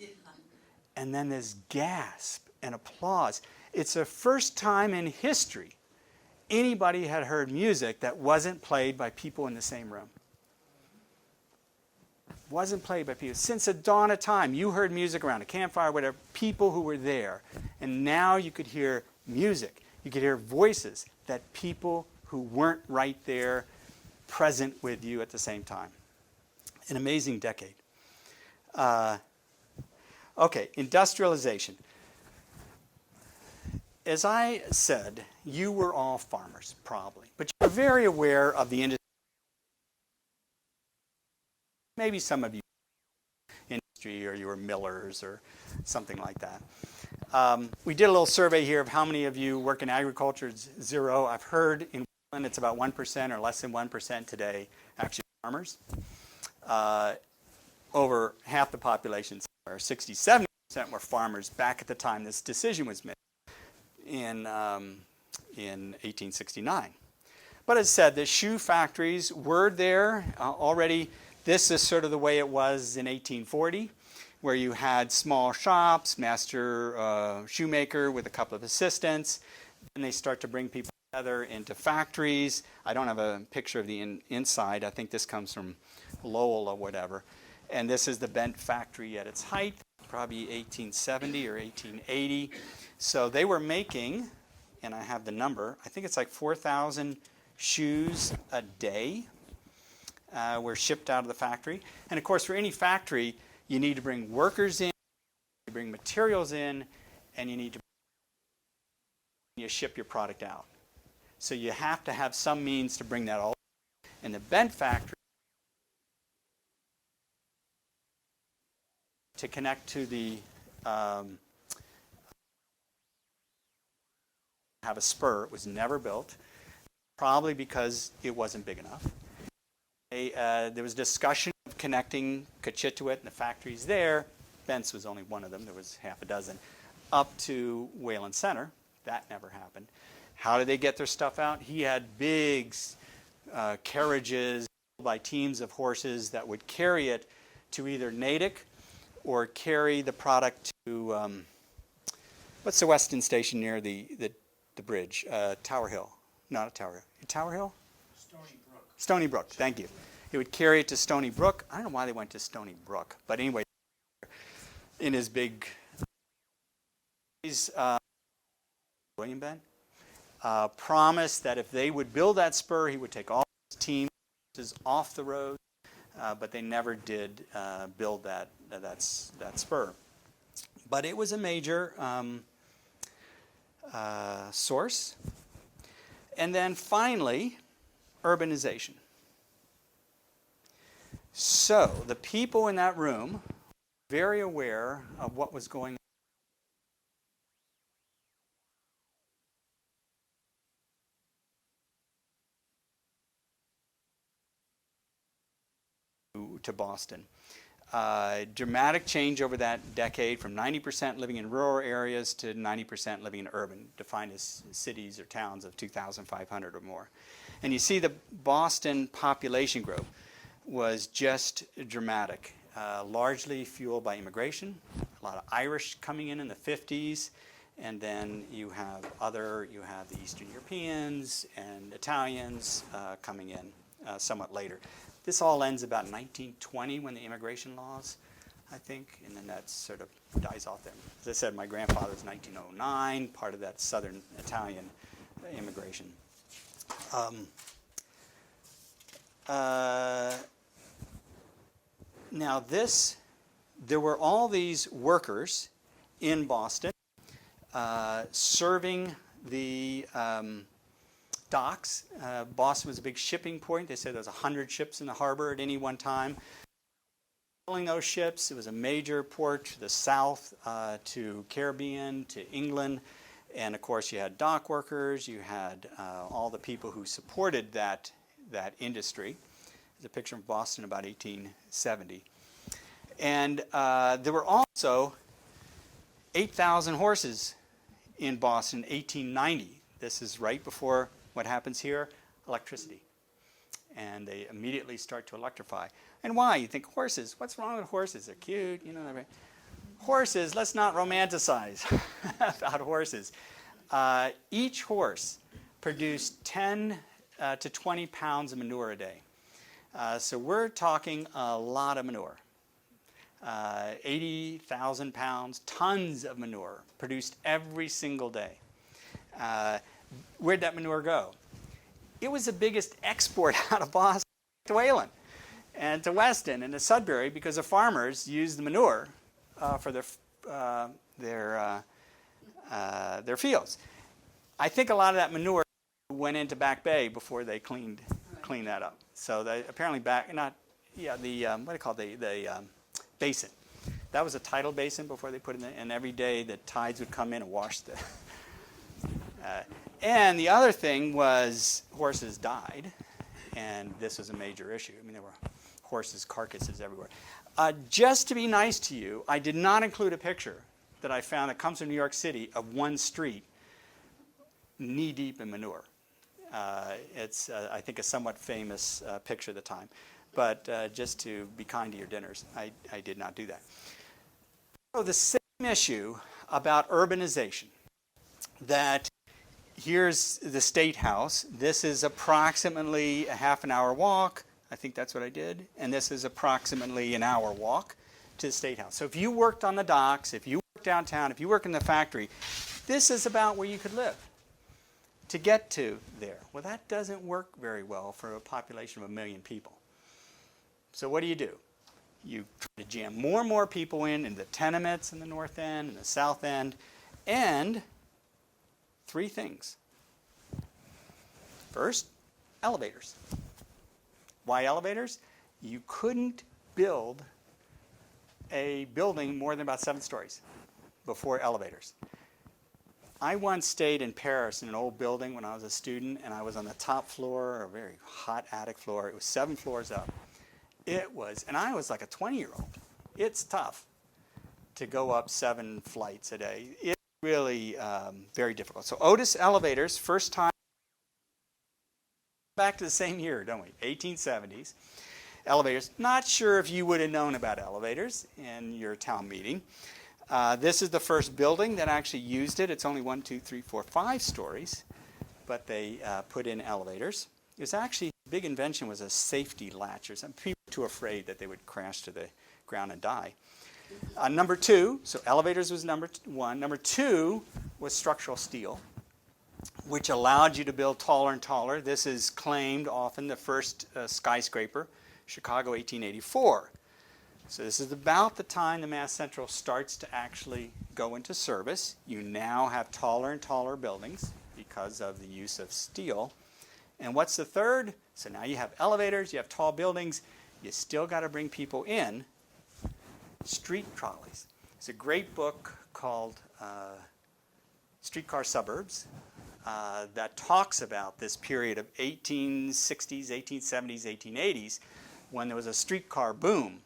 And then this gasp and applause. It's the first time in history anybody had heard music that wasn't played by people in the same room. Wasn't played by people. Since the dawn of time, you heard music around a campfire, whatever, people who were there. And now you could hear music. You could hear voices that people who weren't right there present with you at the same time. An amazing decade. Okay, industrialization. As I said, you were all farmers, probably. But you're very aware of the industry. Maybe some of you industry, or you were millers or something like that. We did a little survey here of how many of you work in agriculture. It's 0. I've heard in Wayland it's about 1% or less than 1% today actually farmers. Over half the population, or 60-70%, were farmers back at the time this decision was made in 1869. But as said, the shoe factories were there already This is sort of the way it was in 1840, where you had small shops, master shoemaker with a couple of assistants. Then they start to bring people together into factories. I don't have a picture of the inside. I think this comes from Lowell or whatever. And this is the bent factory at its height, probably 1870 or 1880. So they were making, and I have the number, I think it's like 4,000 shoes a day were shipped out of the factory. And of course, for any factory, you need to bring workers in, you bring materials in, and you need to ship your product out. So you have to have some means to bring that all. In the bent factory, to connect to the have a spur. It was never built, probably because it wasn't big enough. There was discussion of connecting Cochituate and the factories there. Bent's was only one of them. There was half a dozen. Up to Wayland Center. That never happened. How did they get their stuff out? He had big carriages by teams of horses that would carry it to either Natick or carry the product to, what's the Weston station near the bridge? Tower Hill. Not Tower Hill. Tower Hill? Stony Brook. Stony Brook, thank you. He would carry it to Stony Brook. I don't know why they went to Stony Brook, but anyway, in his big, William Bent promised that if they would build that spur, he would take all his teams off the road, but they never did build that spur. But it was a major source. And then finally, urbanization. So the people in that room were very aware of what was going on to Boston. Dramatic change over that decade from 90% living in rural areas to 90% living in urban, defined as cities or towns of 2,500 or more. And you see the Boston population growth was just dramatic, largely fueled by immigration, a lot of Irish coming in the 50s, and then you have the Eastern Europeans and Italians coming in somewhat later. This all ends about 1920 when the immigration laws, I think, and then that sort of dies off there. As I said, my grandfather's 1909, part of that Southern Italian immigration. Now there were all these workers in Boston serving the docks. Boston was a big shipping point. They said there was 100 ships in the harbor at any one time. Pulling those ships, it was a major port to the south, to Caribbean, to England, and of course you had dock workers. You had all the people who supported that industry. There's a picture of Boston about 1870, and there were also 8,000 horses in Boston in 1890. This is right before what happens here, electricity. And they immediately start to electrify. And why? You think horses, what's wrong with horses? They're cute, you know. Horses, let's not romanticize about horses. Each horse produced 10 to 20 pounds of manure a day. So we're talking a lot of manure. 80,000 pounds, tons of manure produced every single day. Where'd that manure go? It was the biggest export out of Boston to Wayland and to Weston and to Sudbury because the farmers used the manure for their fields. I think a lot of that manure went into Back Bay before they cleaned that up. So they apparently what do you call the basin? That was a tidal basin before they put it in, and every day the tides would come in and wash the. And the other thing was horses died, and this was a major issue. I mean, there were horses' carcasses everywhere. Just to be nice to you, I did not include a picture that I found that comes from New York City of one street knee-deep in manure. It's, I think, a somewhat famous picture at the time. but just to be kind to your dinners, I did not do that. So the same issue about urbanization, that here's the State House. This is approximately a half an hour walk. I think that's what I did. And this is approximately an hour walk to the State House. So if you worked on the docks, if you work downtown, if you work in the factory, this is about where you could live to get to there. Well, that doesn't work very well for a population of 1 million people. So what do? You try to jam more and more people in the tenements in the north end and the south end, and 3 things. First, elevators. Why elevators? You couldn't build a building more than about 7 stories before elevators. I once stayed in Paris in an old building when I was a student, and I was on the top floor, a very hot attic floor. It was 7 floors up. And I was like a 20-year-old. It's tough to go up 7 flights a day. It's really very difficult. So Otis elevators, first time, back to the same year, don't we? 1870s. Elevators. Not sure if you would have known about elevators in your town meeting. This is the first building that actually used it. It's only 1, 2, 3, 4, 5 stories, but they put in elevators. It was actually, the big invention was a safety latch or something. People were too afraid that they would crash to the ground and die. Number 2, so elevators was number 1. Number 2 was structural steel, which allowed you to build taller and taller. This is claimed often the first skyscraper, Chicago, 1884. So this is about the time the Mass Central starts to actually go into service. You now have taller and taller buildings because of the use of steel. And what's the third? So now you have elevators, you have tall buildings, you still got to bring people in. Street trolleys. It's a great book called Streetcar Suburbs that talks about this period of 1860s, 1870s, 1880s, when there was a streetcar boom,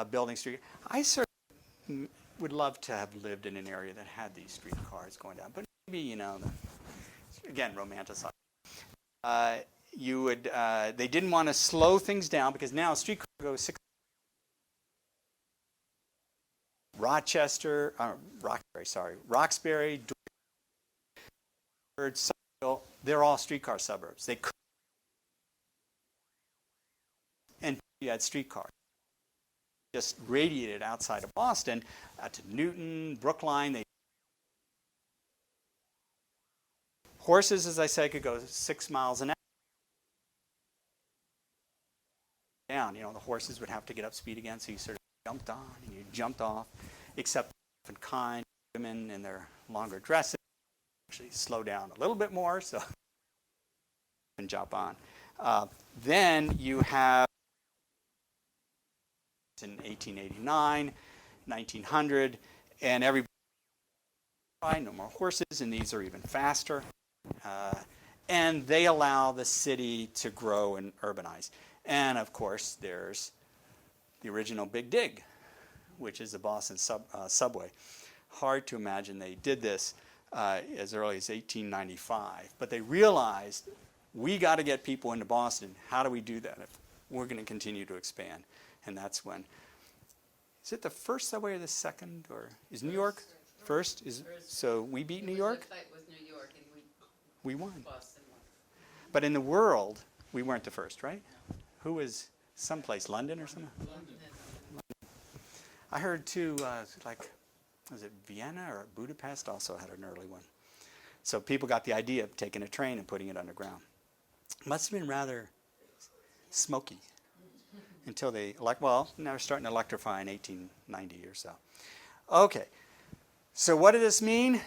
building street. I certainly would love to have lived in an area that had these streetcars going down, but maybe, again, romanticized. They didn't want to slow things down because now a streetcar goes 6. Roxbury, Somerville, they're all streetcar suburbs. They could, and you had streetcars. Just radiated outside of Boston, to Newton, Brookline. Horses, as I said, could go 6 miles an hour. Down, the horses would have to get up speed again, so you sort of jumped on and you jumped off, except and kind women in their longer dresses actually slow down a little bit more, so and jump on. Then you have in 1889, 1900, and everybody no more horses, and these are even faster. And they allow the city to grow and urbanize. And of course, there's the original Big Dig, which is the Boston subway. Hard to imagine they did this as early as 1895, but they realized we got to get people into Boston. How do we do that if we're going to continue to expand? And that's when. Is it the first subway or the second, or is New York first? So we beat New York. The fight was New York, and We won. Boston won. But in the world, we weren't the first, right? Who was someplace, London or something? London. I heard too, was it Vienna or Budapest also had an early one. So people got the idea of taking a train and putting it underground. Must have been rather smoky until now they're starting to electrify in 1890 or so. Okay, so what did this mean?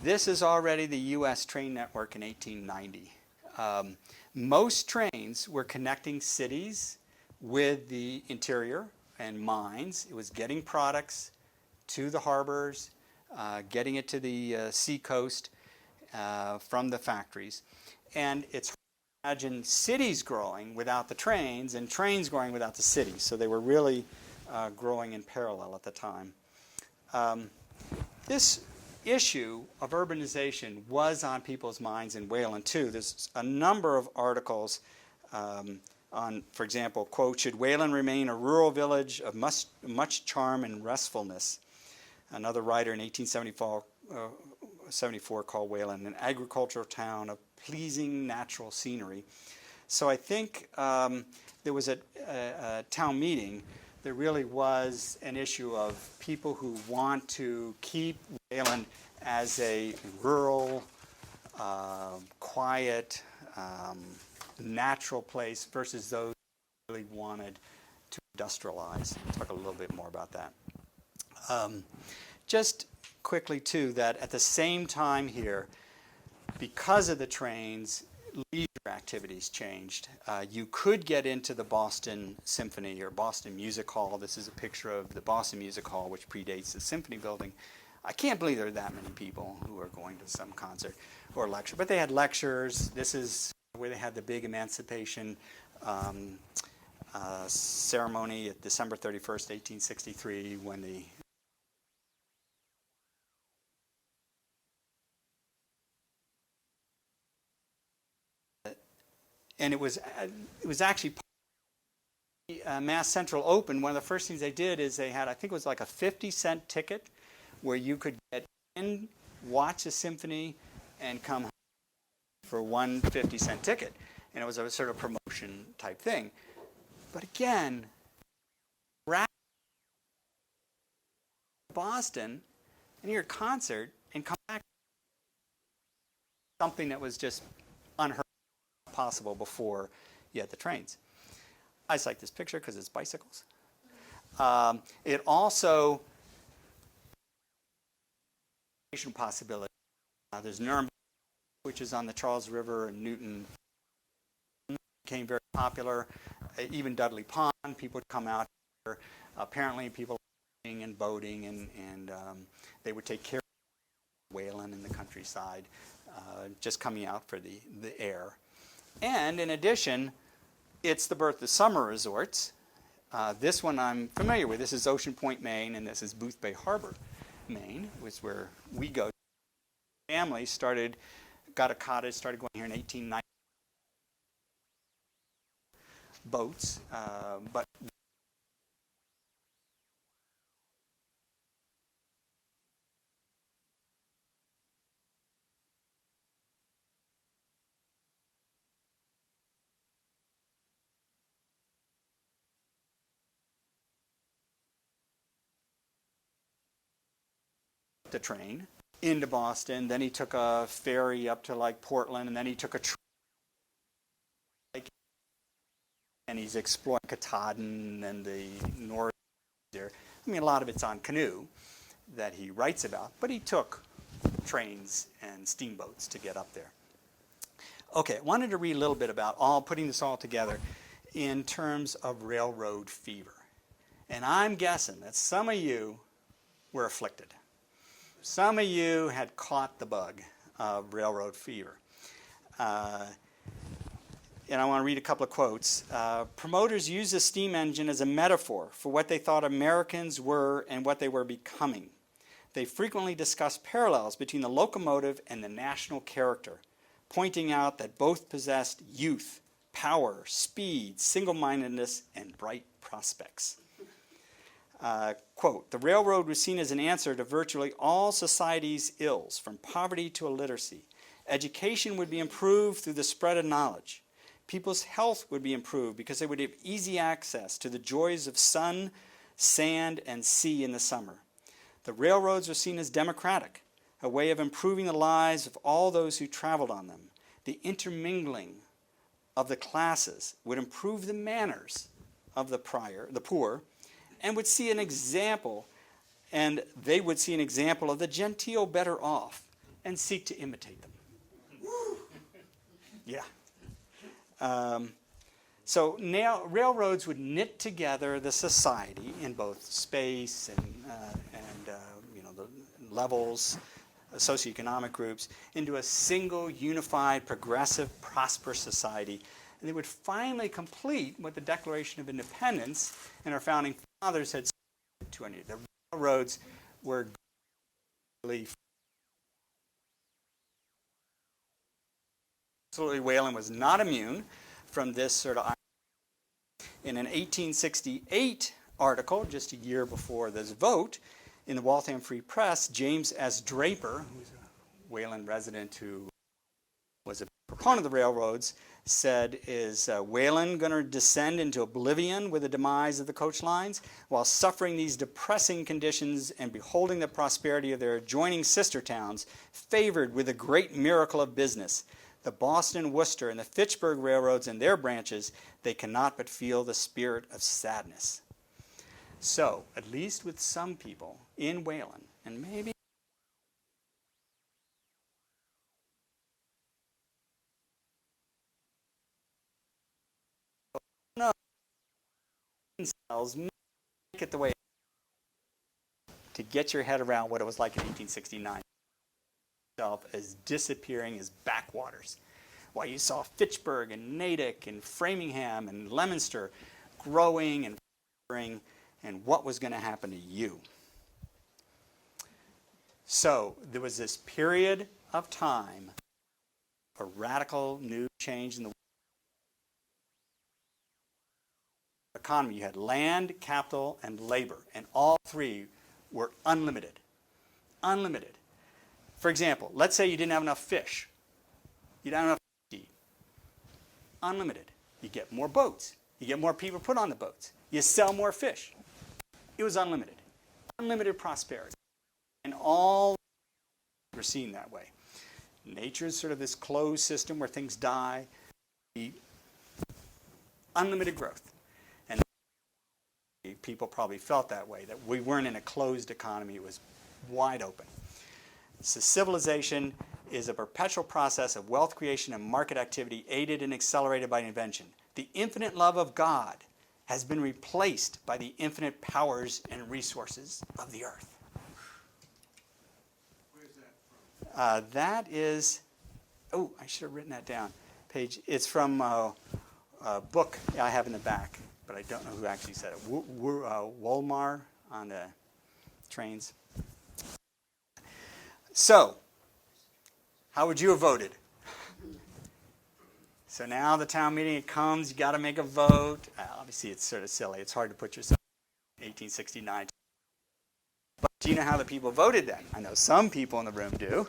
This is already the U.S. train network in 1890. Most trains were connecting cities with the interior and mines. It was getting products to the harbors, getting it to the sea coast from the factories. And it's hard to imagine cities growing without the trains and trains growing without the cities. So they were really growing in parallel at the time. This issue of urbanization was on people's minds in Wayland too. There's a number of articles on, for example, quote, should Wayland remain a rural village of much charm and restfulness? Another writer in 1874 called Wayland an agricultural town of pleasing natural scenery. So I think there was a town meeting. There really was an issue of people who want to keep Wayland as a rural, quiet, natural place versus those who really wanted to industrialize. I'll talk a little bit more about that. Just quickly, too, that at the same time here, because of the trains, leisure activities changed. You could get into the Boston Symphony or Boston Music Hall. This is a picture of the Boston Music Hall, which predates the Symphony Building. I can't believe there are that many people who are going to some concert or lecture. But they had lectures. This is where they had the big emancipation ceremony at December 31st, 1863, when the and it was actually Mass Central opened. One of the first things they did is they had, I think it was like a 50-cent ticket where you could get in, watch a symphony, and come home for one 50-cent ticket. And it was a sort of promotion type thing. But again, Boston and hear a concert and come back, something that was just unheard of, possible before you had the trains. I just like this picture because it's bicycles. It also possibility. There's Nuremberg, which is on the Charles River, and Newton became very popular. Even Dudley Pond, people would come out here. Apparently, people were fishing and boating, and they would take care of Wayland in the countryside, just coming out for the air. And in addition, it's the birth of summer resorts. This one I'm familiar with. This is Ocean Point, Maine, and this is Booth Bay Harbor, Maine, which is where we go. Family got a cottage, started going here in 1890. Boats, but the train into Boston. Then he took a ferry up to like Portland, and then he took a train, and he's exploring Katahdin and the north there. I mean, a lot of it's on canoe that he writes about, but he took trains and steamboats to get up there. Okay, I wanted to read a little bit about putting this all together in terms of railroad fever. And I'm guessing that some of you were afflicted. Some of you had caught the bug of railroad fever. And I want to read a couple of quotes. Promoters used the steam engine as a metaphor for what they thought Americans were and what they were becoming. They frequently discussed parallels between the locomotive and the national character, pointing out that both possessed youth, power, speed, single-mindedness, and bright prospects. Quote, the railroad was seen as an answer to virtually all society's ills, from poverty to illiteracy. Education would be improved through the spread of knowledge. People's health would be improved because they would have easy access to the joys of sun, sand, and sea in the summer. The railroads were seen as democratic, a way of improving the lives of all those who traveled on them. The intermingling of the classes would improve the manners of the poor, and would see an example, and they would see an example of the genteel better off and seek to imitate them. Yeah. So now railroads would knit together the society in both space and the levels, socioeconomic groups, into a single, unified, progressive, prosperous society. And they would finally complete what the Declaration of Independence and our founding fathers had said to any. The railroads were really absolutely. Wayland was not immune from this sort of in an 1868 article, just a year before this vote, in the Waltham Free Press, James S. Draper, who's a Wayland resident who was a proponent of the railroads, said, is Wayland going to descend into oblivion with the demise of the coach lines while suffering these depressing conditions and beholding the prosperity of their adjoining sister towns favored with the great miracle of business? The Boston, Worcester, and the Fitchburg railroads and their branches, they cannot but feel the spirit of sadness. So, at least with some people in Wayland, and maybe no, make it the way to get your head around what it was like in 1869. As disappearing as backwaters. While you saw Fitchburg and Natick and Framingham and Leominster growing and prospering, and what was going to happen to you. So there was this period of time, a radical new change in the economy. You had land, capital, and labor, and all three were unlimited. Unlimited. For example, let's say you didn't have enough fish. You don't have enough fish to eat. Unlimited. You get more boats. You get more people put on the boats. You sell more fish. It was unlimited. Unlimited prosperity. And all were seen that way. Nature's sort of this closed system where things die. Unlimited growth. And people probably felt that way, that we weren't in a closed economy. It was wide open. So civilization is a perpetual process of wealth creation and market activity aided and accelerated by invention. The infinite love of God has been replaced by the infinite powers and resources of the earth. Where is that from? That is, oh, I should have written that down. It's from a book I have in the back, but I don't know who actually said it. Wolmar on the trains. So, how would you have voted? So now the town meeting, it comes, you got to make a vote. Obviously, it's sort of silly. It's hard to put yourself in 1869. But do you know how the people voted then? I know some people in the room do.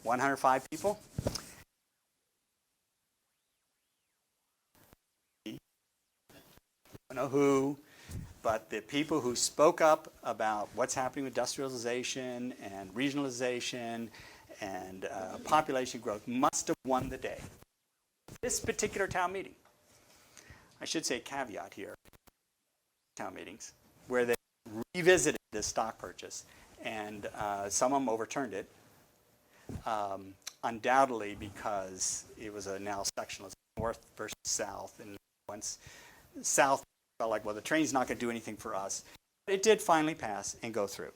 105 people. I don't know who. But the people who spoke up about what's happening with industrialization and regionalization and population growth must have won the day. This particular town meeting, I should say caveat here, town meetings, where they revisited this stock purchase, and some of them overturned it, undoubtedly because it was a now sectionless north versus south, and once south felt like, well, the train's not going to do anything for us. But it did finally pass and go through.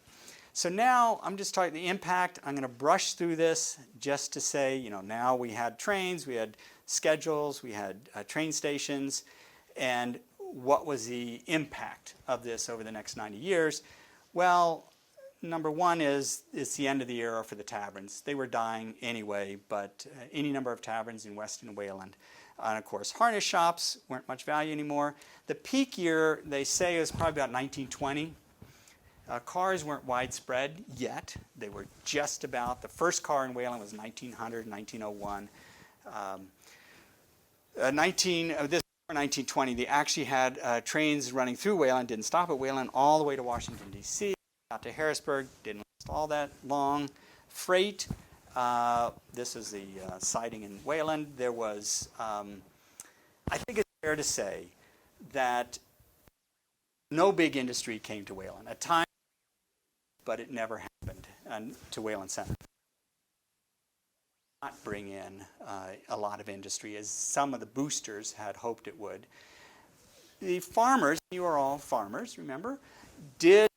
So now I'm just talking the impact. I'm going to brush through this just to say, you know, now we had trains, we had schedules, we had train stations, and what was the impact of this over the next 90 years? Well, number one is it's the end of the era for the taverns. They were dying anyway, but any number of taverns in Weston and Wayland. And of course, harness shops weren't much value anymore. The peak year, they say, is probably about 1920. Cars weren't widespread yet. They were just about, the first car in Wayland was 1900, 1901. This 1920, they actually had trains running through Wayland, didn't stop at Wayland, all the way to Washington, D.C., out to Harrisburg, didn't last all that long. Freight, this is the siding in Wayland. There was, I think it's fair to say that no big industry came to Wayland. At times, but it never happened to Wayland Center. Not bring in a lot of industry as some of the boosters had hoped it would. The farmers, you are all farmers, remember, did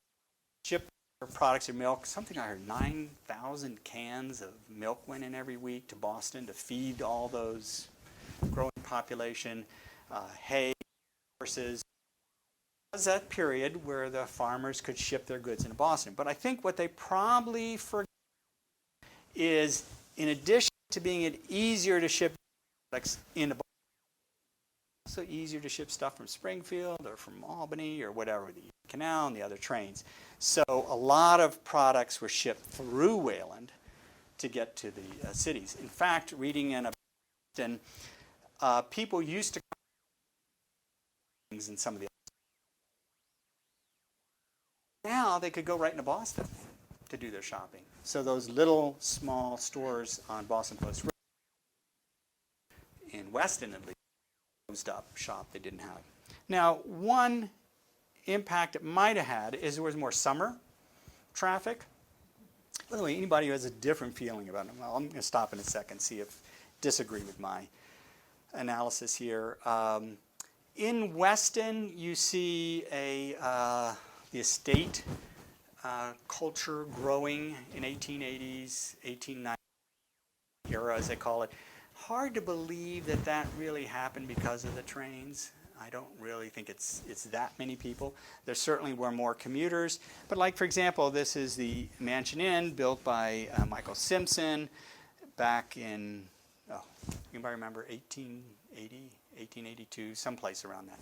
ship their products of milk. Something I heard, 9,000 cans of milk went in every week to Boston to feed all those growing population. Hay, horses. It was that period where the farmers could ship their goods into Boston. But I think what they probably forgot is, in addition to being it easier to ship products into Boston, So easier to ship stuff from Springfield or from Albany or whatever, the canal and the other trains. So a lot of products were shipped through Wayland to get to the cities. In fact, reading in a Weston, people used to come things in some of the now they could go right into Boston to do their shopping. So those little small stores on Boston Post Road in Weston at least closed up shop they didn't have. Now one impact it might have had is there was more summer traffic. By the way, anybody who has a different feeling about it, well, I'm going to stop in a second, see if disagree with my analysis here. In Weston, you see the estate culture growing in 1880s, 1890s era, as they call it. Hard to believe that that really happened because of the trains. I don't really think it's that many people. There certainly were more commuters. But like, for example, this is the Mansion Inn built by Michael Simpson back in, anybody remember, 1880, 1882, someplace around that.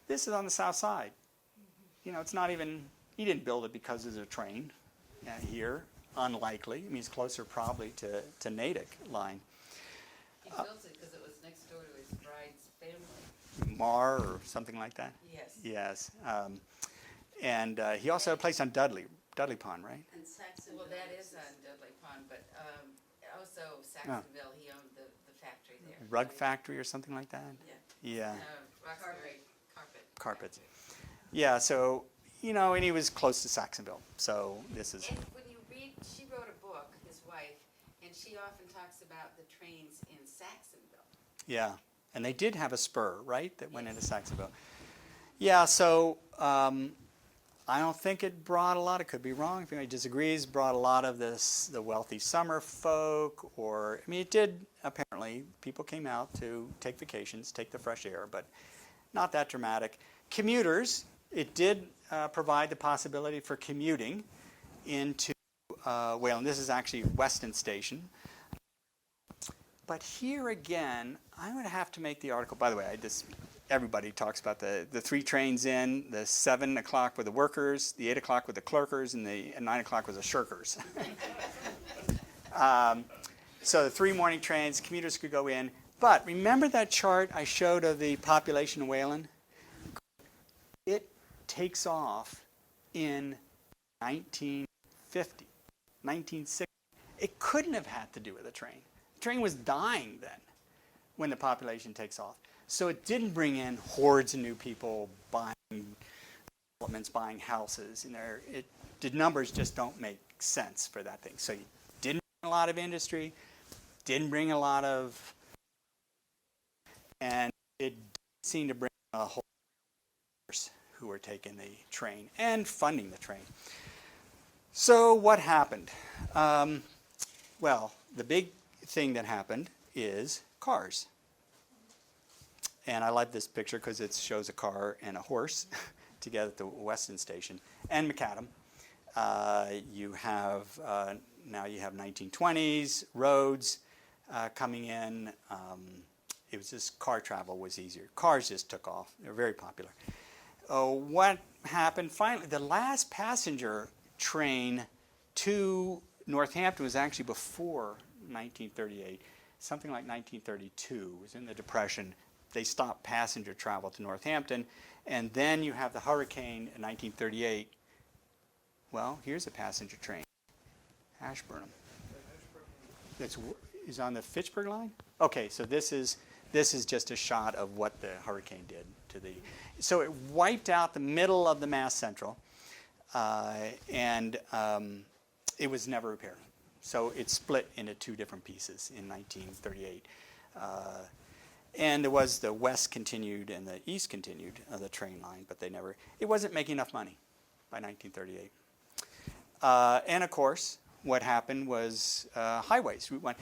This is on the south side. You know, it's not even, he didn't build it because of the train here. Unlikely. I mean, it's closer probably to Natick line. He built it because it was next door to his bride's family. Mar or something like that? Yes. Yes. And he also had a place on Dudley Pond, right? And Saxonville. Well, that is on Dudley Pond, but also Saxonville, he owned the factory there. Rug factory or something like that? Yeah. Yeah. Roxbury Carpets. Yeah, so, you know, and he was close to Saxonville. So this is... And when you read, she wrote a book, his wife, and she often talks about the trains in Saxonville. Yeah, and they did have a spur, right, that went into Saxonville. Yeah, so I don't think it brought a lot, it could be wrong, if anybody disagrees, brought a lot of the wealthy summer folk, or, I mean, it did, apparently, people came out to take vacations, take the fresh air, but not that dramatic. Commuters, it did provide the possibility for commuting into Wayland. This is actually Weston Station. But here again, I'm going to have to make the article. By the way, everybody talks about the 3 trains in, the 7 o'clock with the workers, the 8 o'clock with the clerkers, and the 9 o'clock with the shirkers. So the 3 morning trains, commuters could go in. But remember that chart I showed of the population of Wayland? It takes off in 1950, 1960. It couldn't have had to do with a train. The train was dying then when the population takes off. So it didn't bring in hordes of new people buying developments, buying houses. The numbers just don't make sense for that thing. So you didn't bring a lot of industry, didn't bring a lot of, and it didn't seem to bring a whole who were taking the train and funding the train. So what happened? Well, the big thing that happened is cars. And I like this picture because it shows a car and a horse together at the Weston station. And macadam. You have now you have 1920s roads coming in. It was just car travel was easier. Cars just took off. They were very popular. What happened finally? The last passenger train to Northampton was actually before 1938, something like 1932. It was in the Depression. They stopped passenger travel to Northampton, and then you have the hurricane in 1938. Well, here's a passenger train, Ashburnham. Is on the Fitchburg line. Okay, so this is just a shot of what the hurricane did to the. So it wiped out the middle of the Mass Central, and it was never repaired. So it split into 2 different pieces in 1938. And there was the west continued and the east continued, the train line, but it wasn't making enough money by 1938. And of course, what happened was highways, Route 1.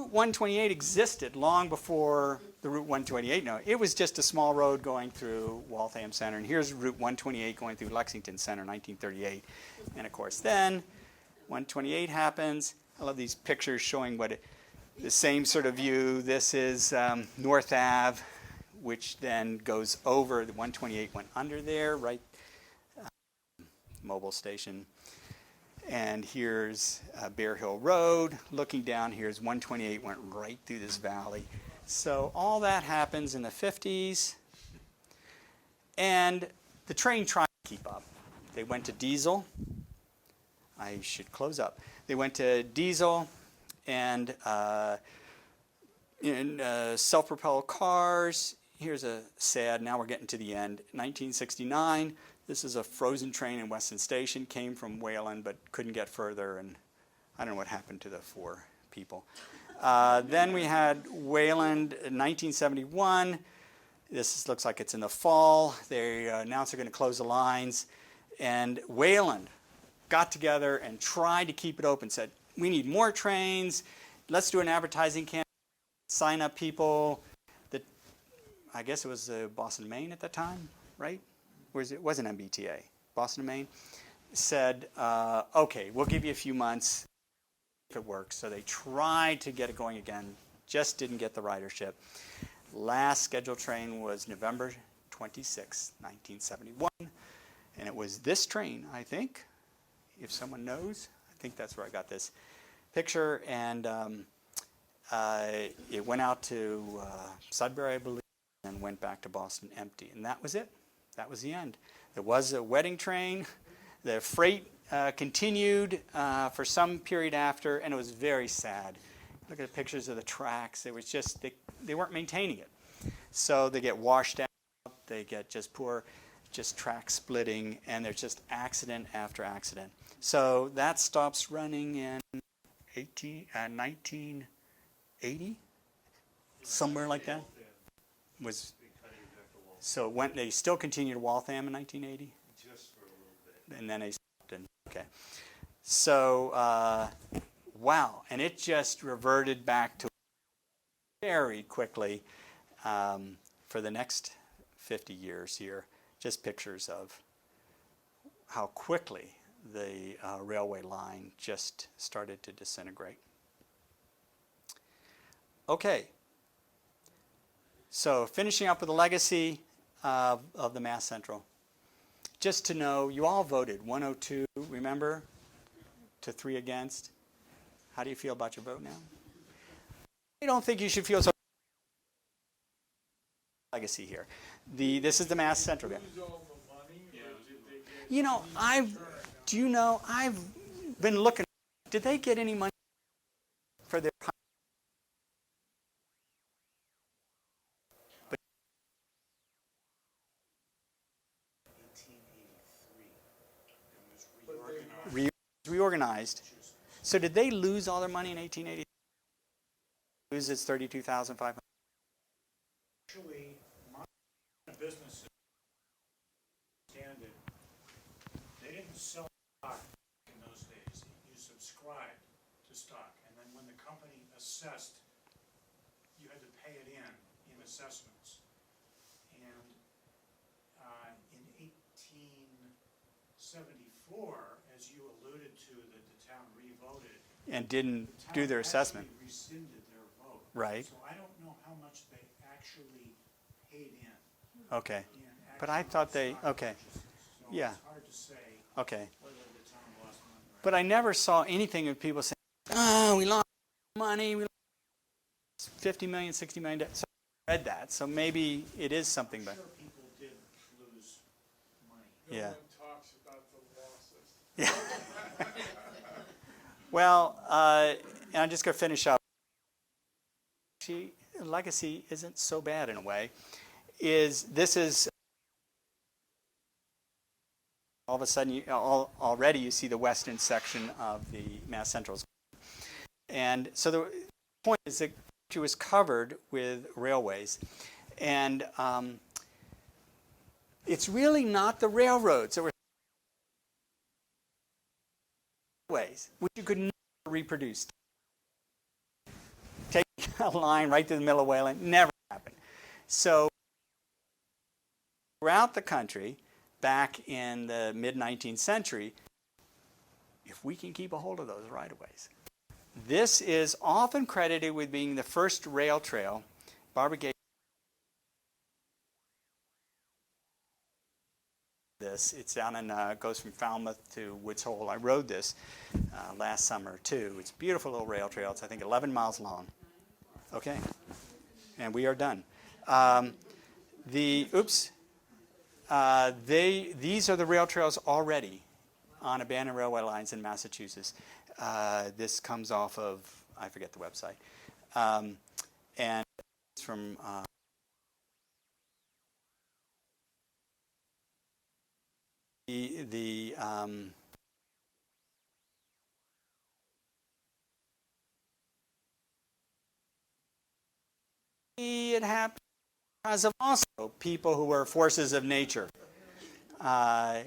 Route 128 existed long before the Route 128. No, it was just a small road going through Waltham Center. And here's Route 128 going through Lexington Center, 1938. And of course, then 128 happens. I love these pictures showing the same sort of view. This is North Ave. which then goes over, the 128 went under there, right, Mobile Station. And here's Bear Hill Road. Looking down, here's 128 went right through this valley. So all that happens in the 50s. And the train tried to keep up. They went to diesel. I should close up. They went to diesel and self-propelled cars. Here's a sad, now we're getting to the end. 1969, this is a frozen train in Weston Station, came from Wayland but couldn't get further, and I don't know what happened to the 4 people. Then we had Wayland in 1971. This looks like it's in the fall. They announced they're going to close the lines. And Wayland got together and tried to keep it open, said, we need more trains. Let's do an advertising campaign, sign up people. I guess it was Boston, Maine at the time, right? It wasn't MBTA. Boston, Maine said, okay, we'll give you a few months if it works. So they tried to get it going again, just didn't get the ridership. Last scheduled train was November 26, 1971. And it was this train, I think, if someone knows. I think that's where I got this picture. And it went out to Sudbury, I believe, and went back to Boston empty. And that was it. That was the end. There was a wedding train. The freight continued for some period after, and it was very sad. Look at the pictures of the tracks. It was just, they weren't maintaining it. So they get washed out. They get just poor, just track splitting, and there's just accident after accident. So that stops running in 1980, somewhere like that. So they still continued to Waltham in 1980? Just for a little bit. And then they stopped. Okay. So, wow. And it just reverted back to very quickly for the next 50 years here. Just pictures of how quickly the railway line just started to disintegrate. Okay. So finishing up with the legacy of the Mass Central. Just to know, you all voted 102, remember, to 3 against. How do you feel about your vote now? I don't think you should feel so legacy here. This is the Mass Central guy. You know, I've been looking. Did they get any money for their? Reorganized. So did they lose all their money in 1880? Lose its 32,500. Actually, my business standard, they didn't sell stock in those days. You subscribed to stock, and then when the company assessed, you had to pay it in assessments. And in 1874, as you alluded to, that the town revoted. And didn't do their assessment. The town actually rescinded their vote. Right. So I don't know how much they actually paid in. Okay. But I thought they, okay. So Yeah. it's hard to say Okay. whether the town lost money or But I never saw anything of people saying, oh, we lost money, we lost 50 million, 60 million. So I read that, so maybe it is something, but I'm sure people did lose money. yeah. No one talks about the losses. Yeah. Well, and I'm just going to finish up. Actually, legacy isn't so bad in a way. This is all of a sudden, already you see the western section of the Mass Central. And so the point is that it was covered with railways. And it's really not the railroads that were ways, which you could never reproduce. Take a line right through the middle of Wayland, never happened. So throughout the country, back in the mid-19th century, if we can keep a hold of those right-of-ways. This is often credited with being the first rail trail. Barbara Gay this. It's down in, goes from Falmouth to Woods Hole. I rode this last summer too. It's a beautiful little rail trail. It's I think 11 miles long. Okay, and we are done. These are the rail trails already on abandoned railway lines in Massachusetts. This comes off of, I forget the website, and it's from it happened because of also people who were forces of nature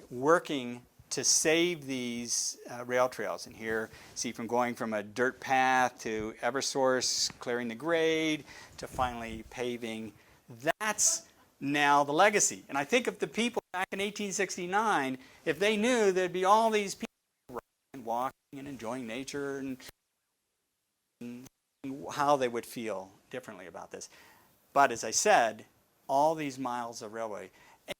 working to save these rail trails. And here, see from going from a dirt path to Eversource clearing the grade to finally paving. That's now the legacy. And I think of the people back in 1869, if they knew there'd be all these people walking and enjoying nature and how they would feel differently about this. But as I said, all these miles of railway, and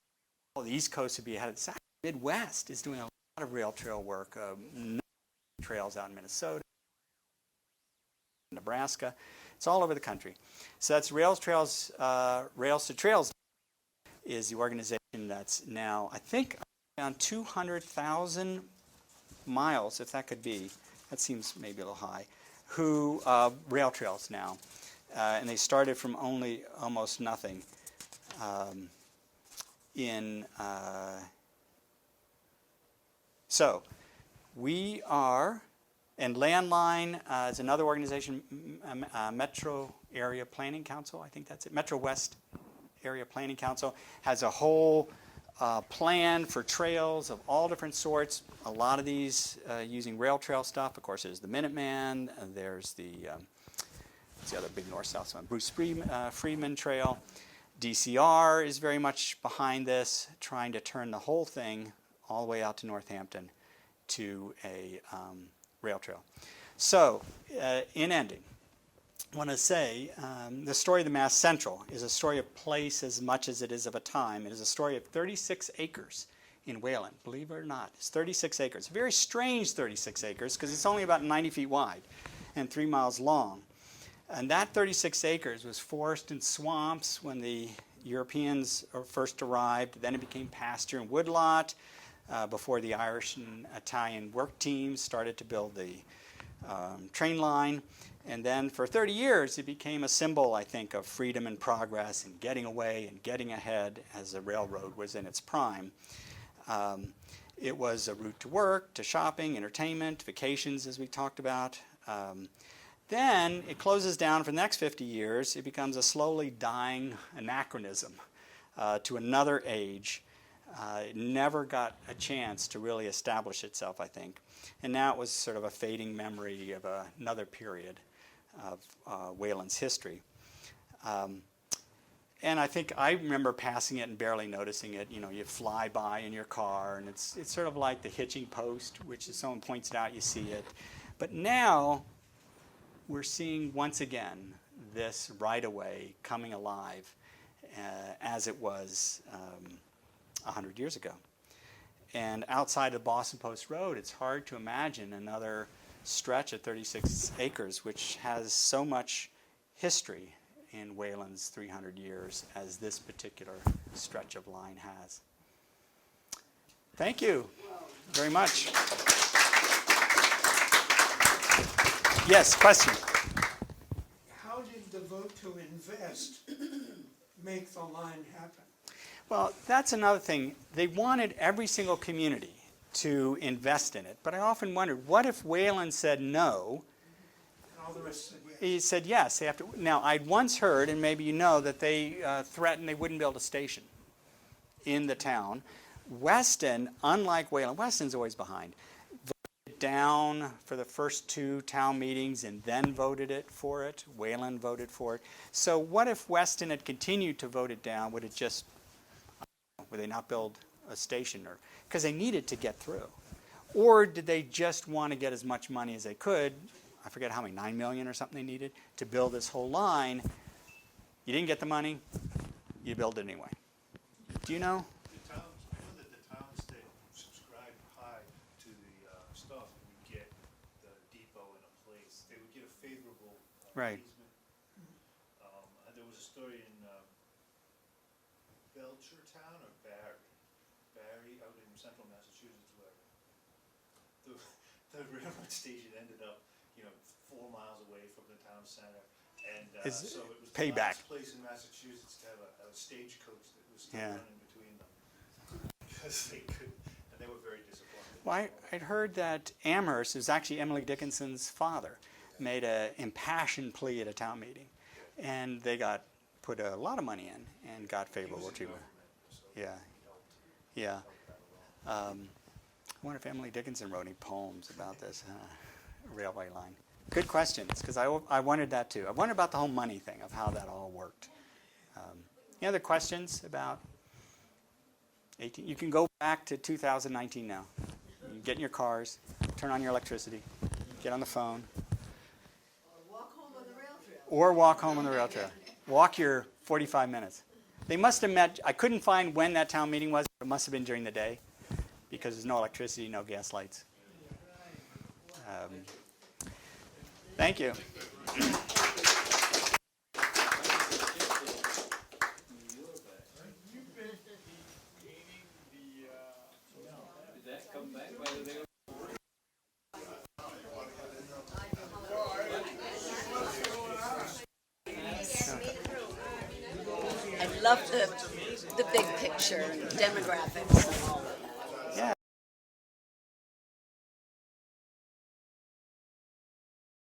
the East Coast would be ahead of the Midwest is doing a lot of rail trail work, trails out in Minnesota, Nebraska. It's all over the country. So that's Rails to Trails is the organization that's now, I think, around 200,000 miles, if that could be. That seems maybe a little high. Who rail trails now, and they started from almost nothing So we are, and Landline is another organization, Metro Area Planning Council, I think that's it. Metro West Area Planning Council has a whole plan for trails of all different sorts. A lot of these using rail trail stuff. Of course, there's the Minuteman. There's what's the other big north-south one? Bruce Freeman Trail. DCR is very much behind this, trying to turn the whole thing all the way out to Northampton to a rail trail. So, in ending, I want to say the story of the Mass Central is a story of place as much as it is of a time. It is a story of 36 acres in Wayland. Believe it or not, it's 36 acres. A very strange 36 acres because it's only about 90 feet wide and 3 miles long. And that 36 acres was forest and swamps when the Europeans first arrived. Then it became pasture and woodlot before the Irish and Italian work teams started to build the train line. And then for 30 years, it became a symbol, I think, of freedom and progress and getting away and getting ahead as the railroad was in its prime. It was a route to work, to shopping, entertainment, vacations, as we talked about. Then it closes down for the next 50 years. It becomes a slowly dying anachronism to another age. It never got a chance to really establish itself, I think. And now it was sort of a fading memory of another period of Wayland's history. And I think I remember passing it and barely noticing it. You know, you fly by in your car, and it's sort of like the hitching post, which if someone points it out, you see it. But now we're seeing once again this right-of-way coming alive as it was 100 years ago. And outside of Boston Post Road, it's hard to imagine another stretch of 36 acres, which has so much history in Wayland's 300 years as this particular stretch of line has. Thank you very much. Yes, question? How did the vote to invest make the line happen? Well, that's another thing. They wanted every single community to invest in it. But I often wondered, what if Wayland said no? And all the rest said yes. He said yes. They have to. Now, I'd once heard, and maybe you know, that they threatened they wouldn't build a station in the town. Weston, unlike Wayland, Weston's always behind, voted down for the first 2 town meetings and then voted it for it. Wayland voted for it. So what if Weston had continued to vote it down? Would it just, would they not build a station? Or because they needed to get through? Or did they just want to get as much money as they could? I forget how many, 9 million or something they needed to build this whole line. You didn't get the money, you build it anyway. Do you know? I know that the towns Right. easement. There was a story in Belchertown or Barry out in central Massachusetts where the railroad station ended up, 4 miles away from the town center. And Is so it was the payback. last place in Massachusetts to have a stagecoach that was still Yeah. running between them. Because they couldn't, and they were very disappointed. Well, I'd heard that Amherst, who's actually Emily Dickinson's father, made an impassioned plea at a town meeting. And they put a lot of money in and got favorable treatment. Yeah, yeah. I wonder if Emily Dickinson wrote any poems about this railway line. Good questions, because I wondered that too. I wondered about the whole money thing, of how that all worked. Any other questions about 18? You can go back to 2019 now. You can get in your cars, turn on your electricity, get on the phone. Walk home on the rail trail. Or walk home on the rail trail. Walk your 45 minutes. They must have met, I couldn't find when that town meeting was, but it must have been during the day, because there's no electricity, no gas lights. Thank you. I love the big picture and demographics and all of that.